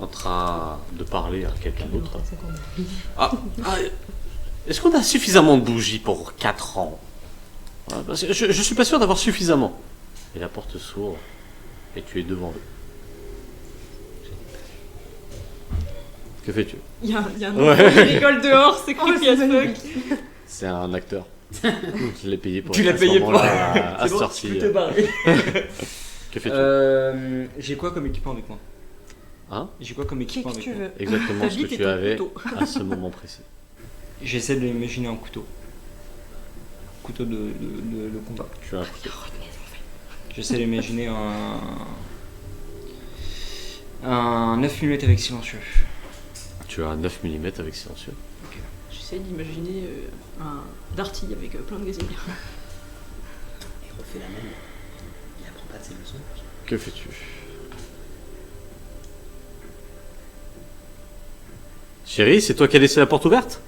en train de parler à quelqu'un d'autre. Ah, est-ce qu'on a suffisamment de bougies pour 4 ans? Parce que je suis pas sûr d'avoir suffisamment. Et la porte s'ouvre et tu es devant eux. Que fais-tu? Il y a un Ouais. enfant qui rigole dehors, c'est creepy as fuck. C'est un acteur. Je l'ai payé pour Tu être l'as à ce payé pour. moment-là, à C'est cette bon, sortie. tu peux te barrer. Que fais-tu? J'ai quoi comme équipement avec moi? Hein? J'ai quoi comme Qui équipement que avec tu moi? veux. Exactement Ta ce bite que et tu ton avais couteau. à ce moment précis. J'essaie de l'imaginer un couteau. Couteau de combat. Tu as un couteau. J'essaie d'imaginer Un 9 mm avec silencieux. Tu as un 9 mm avec silencieux. J'essaie d'imaginer un Darty avec plein de gazinières. Il refait la même. Il apprend pas de ses leçons. Que fais-tu? Chérie, c'est toi qui as laissé la porte ouverte?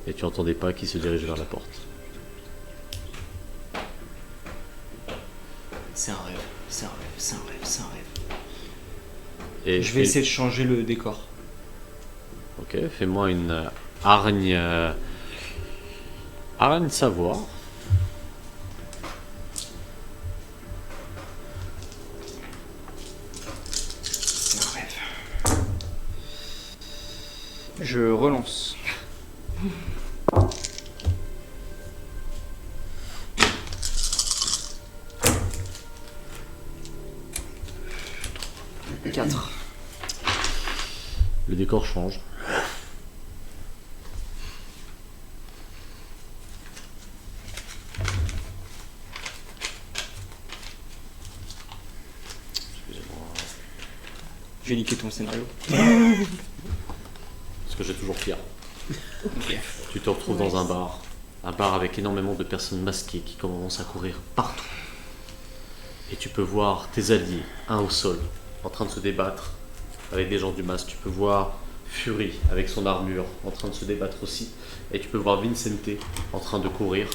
Et tu entendais pas qui se dirige vers la porte. C'est un rêve, c'est un rêve, c'est un rêve, c'est un rêve. Et Je vais essayer de changer le décor. Ok, fais-moi une hargne. Hargne savoir. C'est un rêve. Je relance. Quatre. Le décor change. J'ai niqué ton scénario. Parce que j'ai toujours pire. Ok. Tu te retrouves dans un bar. Un bar avec énormément de personnes masquées qui commencent à courir partout. Et tu peux voir tes alliés, un au sol, en train de se débattre avec des gens du masque. Tu peux voir Fury avec son armure en train de se débattre aussi. Et tu peux voir Vincente en train de courir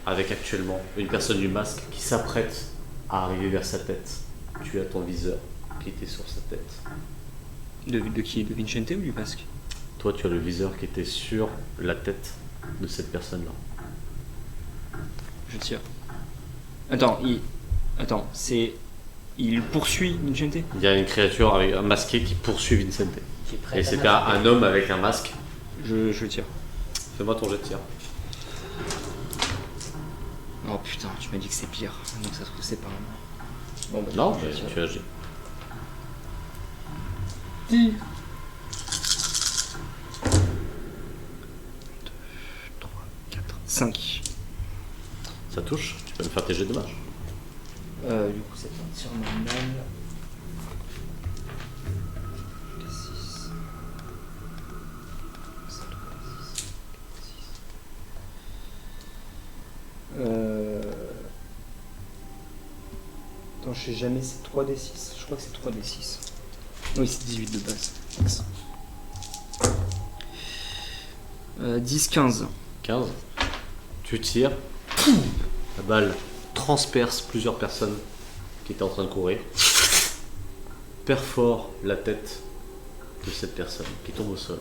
avec actuellement une personne du masque qui s'apprête à arriver vers sa tête. Tu as ton viseur qui était sur sa tête. De qui? De Vincente ou du masque? Toi, tu as le viseur qui était sur la tête de cette personne-là. Je tire. Attends, il poursuit Vincente? Il y a une créature avec un masqué qui poursuit Vincente. Qui est prêt Et à c'était m'attaquer. un homme avec un masque. Je tire. Fais-moi ton jet de tir. Oh putain, tu m'as dit que c'est pire. Donc ça se trouve c'est pas un... Bon bah Non, je mais tire. tu agis. 5. Ça touche. Tu peux me faire tes jets de dommage. Du coup c'est un tir normal. 6. Attends, je sais jamais, c'est 3d6. Je crois que c'est 3d6. Oui, c'est 18 de base. 10, 15. 15. Tu tires. La balle transperce plusieurs personnes qui étaient en train de courir. Perfore la tête de cette personne qui tombe au sol.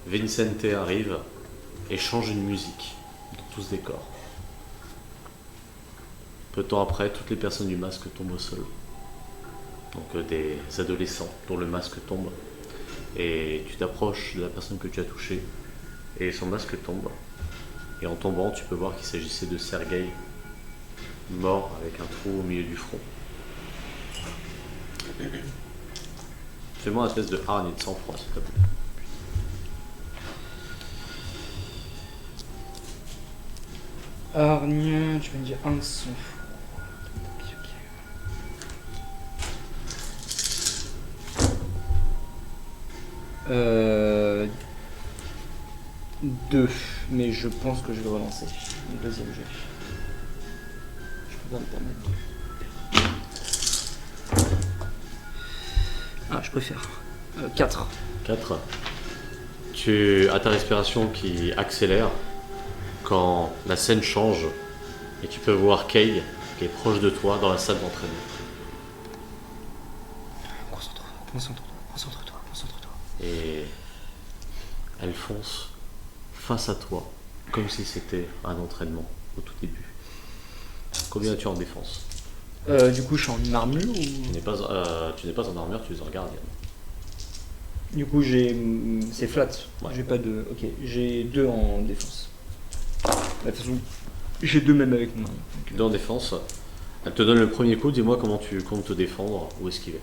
Vincente arrive et change une musique dans tout ce décor. Peu de temps après, toutes les personnes du masque tombent au sol. Donc des adolescents dont le masque tombe. Et tu t'approches de la personne que tu as touchée et son masque tombe. Et en tombant, tu peux voir qu'il s'agissait de Sergueï, mort avec un trou au milieu du front. Fais-moi un test de hargne et de sang-froid, s'il te plaît. Hargne, tu vas me dire un sang. Euh... 2, mais je pense que je vais relancer le deuxième jet. Je peux pas me permettre. Ah, je préfère. 4. 4. Tu as ta respiration qui accélère quand la scène change et tu peux voir Kay qui est proche de toi dans la salle d'entraînement. Concentre-toi, concentre-toi, concentre-toi, concentre-toi. Et elle fonce face à toi comme si c'était un entraînement au tout début. Combien as-tu en défense? Du coup, je suis en armure ou... Tu n'es pas en armure, tu es en gardien. Du coup, c'est flat. Ouais. J'ai pas de... Ok, j'ai 2 en défense. De toute façon, j'ai 2 même avec mon arme. Donc, Deux en défense. Elle te donne le premier coup, dis-moi comment tu comptes te défendre ou esquiver.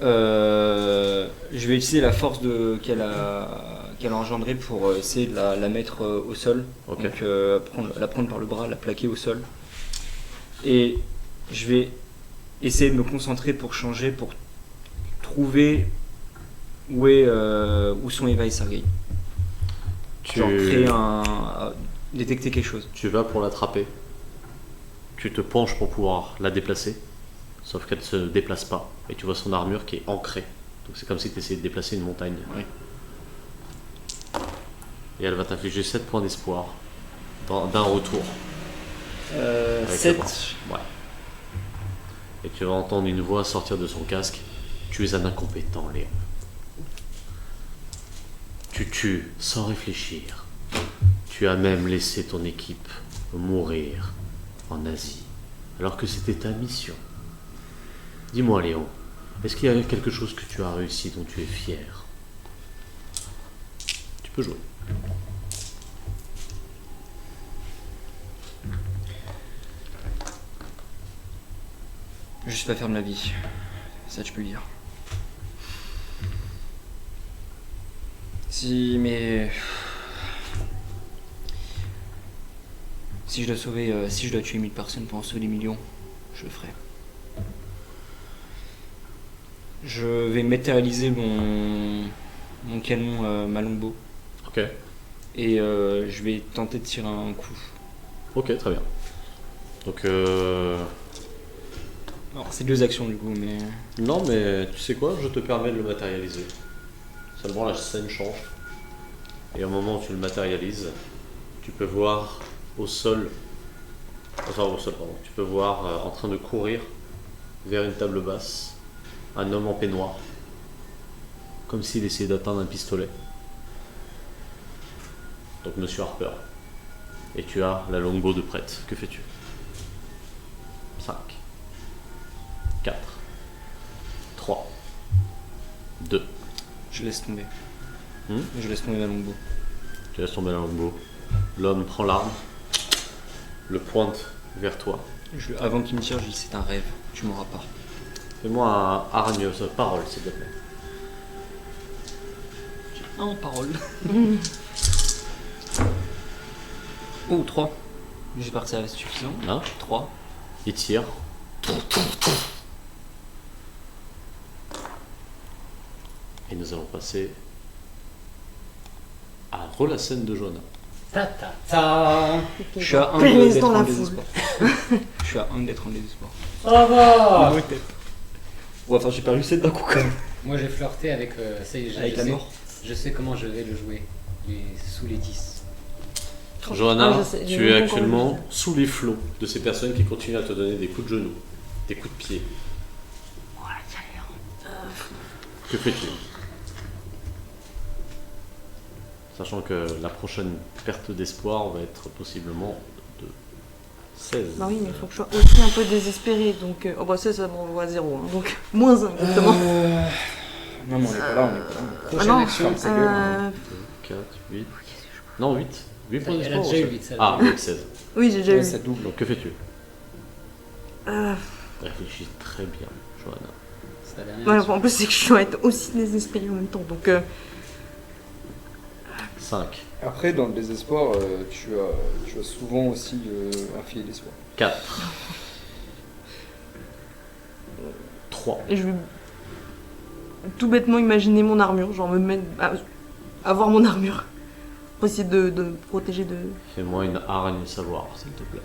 je vais utiliser la force qu'elle a engendrée pour essayer de la mettre au sol. Ok. Donc la prendre par le bras, la plaquer au sol. Et je vais essayer de me concentrer pour changer, pour trouver où sont Eva et Sergei. Genre détecter quelque chose. Tu vas pour l'attraper. Tu te penches pour pouvoir la déplacer. Sauf qu'elle ne se déplace pas. Et tu vois son armure qui est ancrée. Donc c'est comme si tu essayais de déplacer une montagne. Oui. Et elle va t'infliger 7 points d'espoir d'un retour. Avec 7. le bras. Ouais. Et tu vas entendre une voix sortir de son casque. Tu es un incompétent, Léon. Tu tues sans réfléchir. Tu as même laissé ton équipe mourir en Asie, alors que c'était ta mission. Dis-moi, Léon, est-ce qu'il y a quelque chose que tu as réussi dont tu es fier? Tu peux jouer. Je suis pas faire de ma vie. Ça, tu peux le dire. Si je dois sauver, si je dois tuer 1000 personnes pour en sauver des millions, je le ferai. Je vais matérialiser mon canon, ma longbow, Ok. et je vais tenter de tirer un coup. Ok, très bien. Donc, Alors c'est 2 actions du coup, mais non, mais tu sais quoi, je te permets de le matérialiser. Seulement la scène change. Et au moment où tu le matérialises, tu peux voir au sol, pardon, tu peux voir en train de courir vers une table basse un homme en peignoir, comme s'il essayait d'atteindre un pistolet. Donc Monsieur Harper. Et tu as la longbow de prête. Que fais-tu? 5, 4, 3, 2. je laisse tomber. Hmm. Je laisse tomber ma longbow. Tu laisses tomber la longbow. L'homme prend l'arme, le pointe vers toi. Avant qu'il me tire, je dis c'est un rêve, tu m'auras pas. Fais-moi un hargne parole, s'il te plaît. J'ai un parole. Oh, 3. J'espère que ça va être suffisant. Hein? 3. Il tire. Et nous allons passer à la scène de Johanna. Ta ta ta. Je suis à 1 Pénis d'être dans la en foule. désespoir. Je suis à 1 d'être en désespoir. Ça va. Ouais, enfin, j'ai perdu 7 d'un coup quand même. Moi j'ai flirté avec ça y est, Avec la mort. Je sais comment je vais le jouer. Il est sous les 10. Johanna, je sais, j'ai tu es même pas actuellement encore vu sous les flots de ces personnes qui continuent à te donner des coups de genoux, des coups de pied. Que fais-tu? Sachant que la prochaine perte d'espoir va être possiblement de 16. Bah oui, mais il faut que je sois aussi un peu désespérée. Donc, oh bah ça m'envoie à 0. Hein, donc, moins 1, exactement. Non, mais on est pas là, on est pas là. Prochaine action. Ferme sa gueule, hein. 4, 8. Non, 8. 8 points Elle a d'espoir. déjà eu ou 8, ça? ça. Ah, oui, 16. Oui, j'ai déjà Ouais, eu. ça double. Donc que fais-tu? Euh, Réfléchis très bien, Johanna. C'est la dernière ouais, action. en plus, c'est que je dois être aussi désespérée en même temps. Donc, 5, Après, dans le désespoir, tu as souvent aussi un filet d'espoir. 4, 3, et je vais tout bêtement imaginer mon armure. Genre, me mettre. Avoir mon armure. Pour essayer de me protéger de. fais-moi une hargne savoir, s'il te plaît.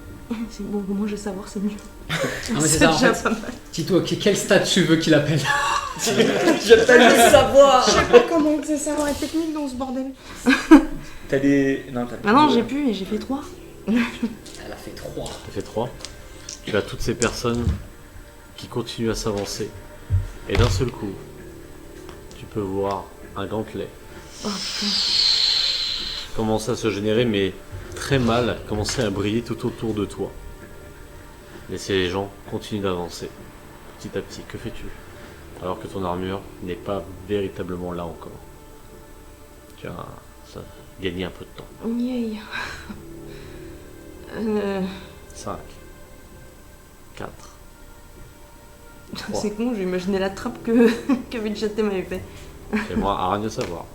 C'est bon, moi je vais savoir, c'est mieux. Non, mais c'est ça, en déjà fait. pas mal. Tito, quel stat tu veux qu'il appelle? J'appelle le savoir. Je sais pas comment c'est savoir être technique dans ce bordel. T'as des. Non, t'as Maintenant, j'ai pu et j'ai fait 3. Elle a fait 3. Tu fais 3. Tu as toutes ces personnes qui continuent à s'avancer. Et d'un seul coup, tu peux voir un gantelet Oh putain. commencer à se générer, mais très mal, commencer à briller tout autour de toi. Et ces gens continuent d'avancer, petit à petit. Que fais-tu? Alors que ton armure n'est pas véritablement là encore. Tu as gagné un peu de temps. Yay. 5, 4, 3. C'est con, j'ai imaginé la trappe que, que Vegeta m'avait fait. Fais-moi un rien à savoir.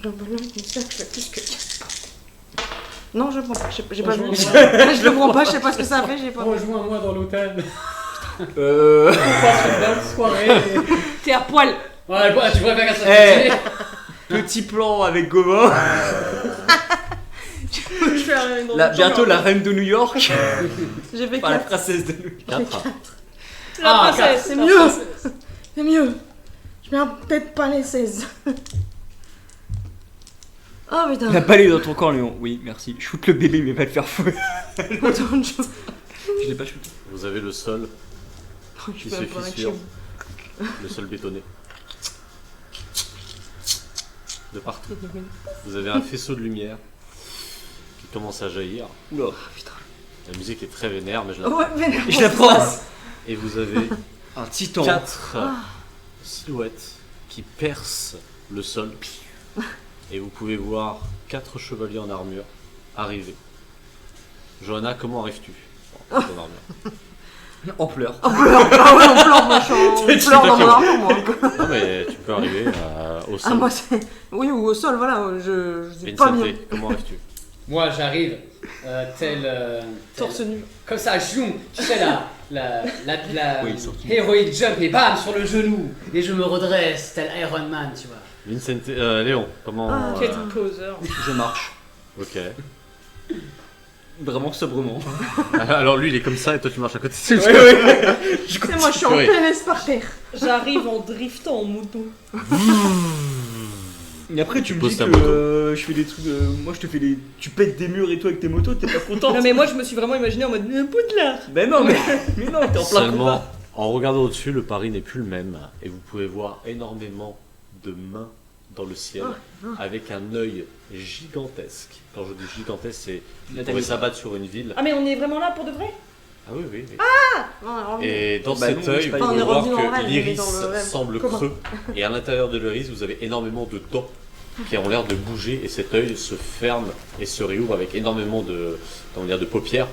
Je fais plus que. Non, je prends pas, j'ai pas vu. Rejoins-moi. Je le prends pas, je sais pas ce que ça fait, j'ai pas vu. Rejoins-moi dans l'hôtel. Euh... On passe une bonne soirée. T'es à poil. Ouais, bah, tu préfères qu'elle soit Eh. stylée. Petit plan avec Gauvin. Je fais un- dans Là, une bientôt chambre. la reine de New York. J'ai fait Enfin, la 4. princesse de New York. 4. La Ah, princesse. C'est la mieux. princesse. C'est mieux. Je mets peut-être pas les 16. Oh putain. La balle est dans ton camp, Léon. Oui, merci. Shoot le bébé, mais pas le faire fouet. Attends, Je l'ai pas shooté. Vous avez le sol je qui peux se pas avec fissure, chez le sol bétonné. De partout. Vous avez un faisceau de lumière qui commence à jaillir. Oula. La musique est très vénère, mais je la vous. Ouais, mais Et je la prends. Et vous avez Un titan. 4 silhouettes qui percent le sol. Et vous pouvez voir 4 chevaliers en armure arriver. Johanna, comment arrives-tu en armure? En pleurs. Ah ouais, on pleure, moi, on pleure dans mon armure, moi. Non mais tu peux arriver au sol. Ah, moi, c'est. Oui, ou au sol, voilà, je sais Vincent, pas bien. comment arrives-tu? Moi, j'arrive tel. Torse nu. Comme ça, zoom, tu sais, la Oui, ils sont qui heroic jump et bam sur le genou. Et je me redresse, tel Iron Man, tu vois. Vincent, Léon, comment... Ah, Quel poseur. Je marche. Ok. Vraiment sobrement. Alors lui il est comme ça et toi tu marches à côté. C'est moi, je suis en Oui. PLS par terre. J'arrive en driftant en moto. Et après, tu me poses dis ta que moto. je fais des trucs. Moi, je te fais des. Tu pètes des murs et tout avec tes motos, t'es pas content. Non mais moi je me suis vraiment imaginé en mode Poudlard. Ben non, mais non, t'es en plein Seulement, combat. en regardant au-dessus, le pari n'est plus le même et vous pouvez voir énormément de mains dans le ciel avec un œil gigantesque. Quand je dis gigantesque, c'est La il taille pourrait de- s'abattre sur une ville. Ah mais on est vraiment là pour de vrai? Ah oui, oui, oui. Non, alors, Et dans Bah cet non, c'est œil, pas vous une pouvez erreur voir du normal, que mais l'iris dans le rêve semble commun. creux et à l'intérieur de l'iris, vous avez énormément de dents qui ont l'air de bouger et cet œil se ferme et se réouvre avec énormément de, comment dire, de paupières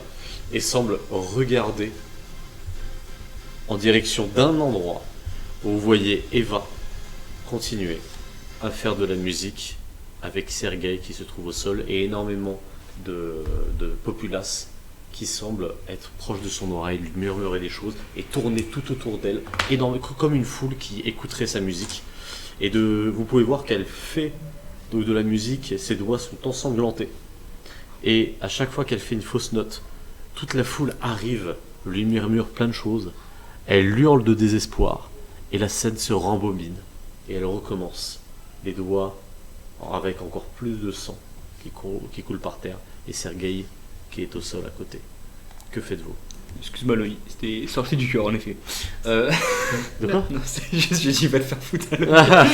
et semble regarder en direction d'un endroit où vous voyez Eva continuer à faire de la musique avec Sergei qui se trouve au sol et énormément de populace qui semble être proche de son oreille, lui murmurer des choses et tourner tout autour d'elle, comme une foule qui écouterait sa musique. Et vous pouvez voir qu'elle fait de la musique, et ses doigts sont ensanglantés. Et à chaque fois qu'elle fait une fausse note, toute la foule arrive, lui murmure plein de choses, elle hurle de désespoir, et la scène se rembobine, et elle recommence, les doigts avec encore plus de sang qui coule par terre, et Sergei qui est au sol à côté. Que faites-vous? Excuse-moi, Loïc, c'était sorti du cœur en effet. De quoi? Non, c'est juste, je dis, va le faire foutre alors.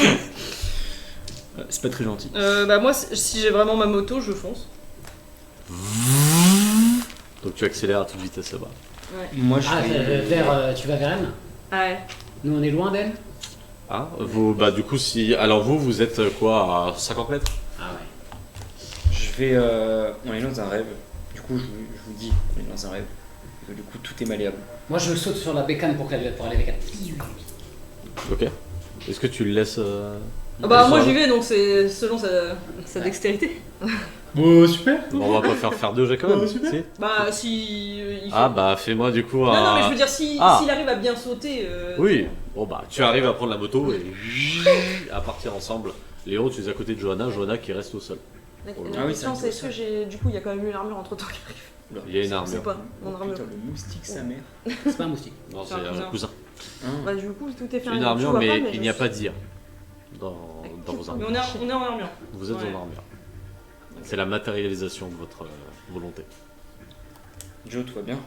C'est pas très gentil. Bah moi si j'ai vraiment ma moto je fonce. Donc tu accélères à toute vitesse là-bas. Moi, je Ah, fais. tu vas vers elle? Ah ouais. Nous, on est loin d'elle? Ah, bah du coup, alors vous êtes quoi, à 50 mètres? Ah ouais. Je vais. On est dans un rêve. Du coup, je vous dis, on est dans un rêve. Et que du coup, tout est malléable. Moi, je saute sur la bécane pour aller avec elle. Ok. Est-ce que tu le laisses Ah bah moi sur j'y la- vais donc c'est selon sa dextérité. Bon, super. Bon, on va pas faire deux jets quand même. Si Bah si il fait... Ah bah fais-moi du coup Non un... non mais je veux dire s'il arrive à bien sauter. Oui. Bon bah tu arrives à prendre la moto et à partir ensemble. Léo, tu es à côté de Johanna qui reste au sol. La Ah oui, question, c'est c'est est-ce que j'ai. Du coup, il y a quand même eu l'armure entre temps qui arrive. Oula. Il y a une Je sais armure. pas, mon armure. Putain, le moustique, sa mère. C'est pas un moustique. Non, c'est C'est un un cousin. Bah, du coup, tout est fait Une armure, mais il n'y a pas d'IA dans vos Mais armures. on est en armure. Vous êtes Ouais. en armure. C'est la matérialisation de votre volonté. Joe, tout va bien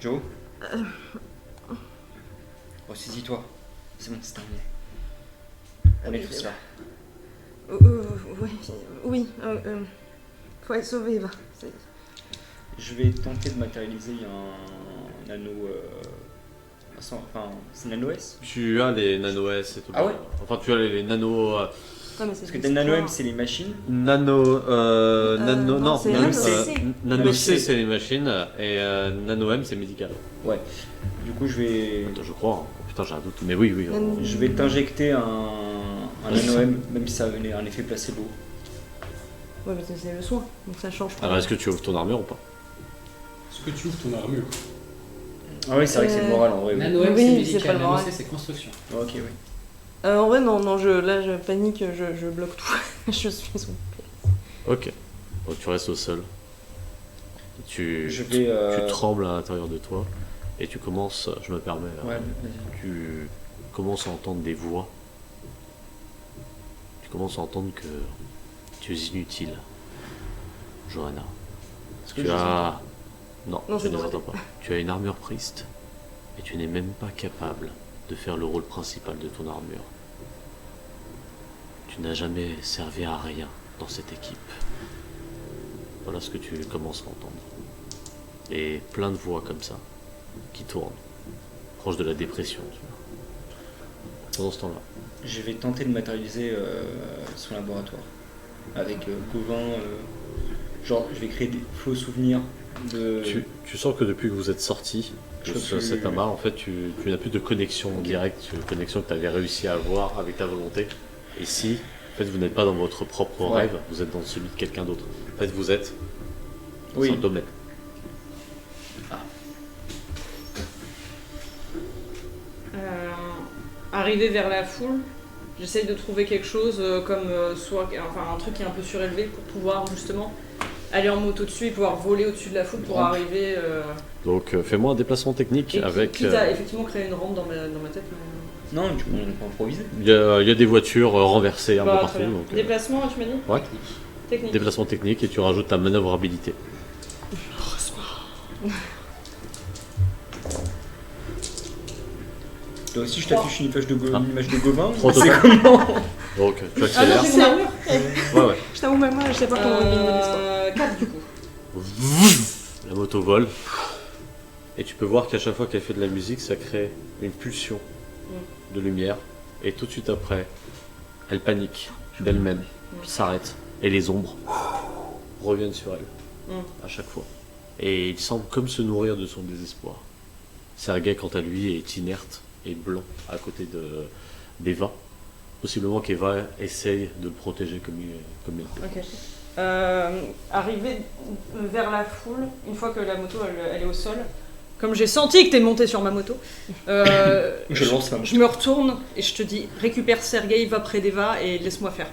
Joe Oh, saisis-toi. C'est bon, c'est terminé. On est tous là. Oui, faut être sauvé, va. Je vais tenter de matérialiser un nano. Enfin, c'est nano S. Tu as les nano S et tout. Ah ouais. Enfin, tu as les nano. Parce que le nano M, c'est les machines. Nano. non, Non, c'est nano Nano C. C. Nano C, c'est les machines. Et Nano M, c'est médical. Ouais. Du coup, je vais. Attends, je crois. Oh, putain, j'ai un doute. Mais oui, oui. Nano- Je vais t'injecter un nano M, même si ça a un effet placebo. Ouais, mais c'est le soin, donc ça change pas. Alors, est-ce que tu ouvres ton armure ou pas? Est-ce que tu ouvres ton armure? Ah oui, c'est vrai que c'est le moral en vrai. Oui. Nano-M, Oui, c'est c'est médical, pas le moral. Nano-C, c'est construction. Ok, oui. En vrai, non, là, je panique, je bloque tout. Je suis sous. Ok. Donc tu restes au sol. Tu Je vais. trembles à l'intérieur de toi et tu commences, je me permets, Ouais, vas-y. tu commences à entendre des voix. Tu commences à entendre que tu es inutile, Johanna. Est-ce que Tu je as... Non, Non, tu c'est ne les dans ma entends pas. Tu as une armure Priest et tu n'es même pas capable de faire le rôle principal de ton armure. Tu n'as jamais servi à rien dans cette équipe. Voilà ce que tu commences à entendre. Et plein de voix comme ça, qui tournent, proche de la dépression. Tu vois. Pendant ce temps-là. Je vais tenter de matérialiser son laboratoire. Avec Gauvin. Genre, je vais créer des faux souvenirs de. Tu sens que depuis que vous êtes sorti Je de peux plus- cet amas, en fait, tu n'as plus de connexion directe, une connexion que tu avais réussi à avoir avec ta volonté. Et si, en fait, vous n'êtes pas dans votre propre Ouais. rêve, vous êtes dans celui de quelqu'un d'autre. En fait, vous êtes dans Oui. un domaine. Arrivé vers la foule, j'essaye de trouver quelque chose comme un truc qui est un peu surélevé pour pouvoir justement aller en moto dessus et pouvoir voler au-dessus de la foule pour Rampe. arriver. Donc, fais-moi un déplacement technique Et avec. quitte à effectivement créer une rampe dans ma tête. Mais... Non, du coup, on peut improviser. Il y a des voitures renversées un peu Bah, partout. très bien. Donc, Déplacement, tu m'as dit ouais. Technique. Déplacement technique et tu rajoutes ta manœuvrabilité. Toi aussi, je t'affiche une image de Gauvin. Trop C'est total. comment Donc, tu Ah non, accélères. j'ai mon armure Ouais, ouais. Je t'avoue, même moi, je sais pas comment gagner l'histoire. 4 du coup. La moto vole. Et tu peux voir qu'à chaque fois qu'elle fait de la musique, ça crée une pulsion de lumière. Et tout de suite après, elle panique d'elle-même, s'arrête. Et les ombres reviennent sur elle à chaque fois. Et il semble comme se nourrir de son désespoir. Sergei, quant à lui, est inerte et blanc à côté d'Eva. Possiblement qu'Eva essaye de le protéger comme elle peut. Ok. Arrivé vers la foule, une fois que la moto elle est au sol, comme j'ai senti que t'es monté sur ma moto, Je lance un. je me retourne et je te dis récupère Sergei, va près d'Eva et laisse-moi faire.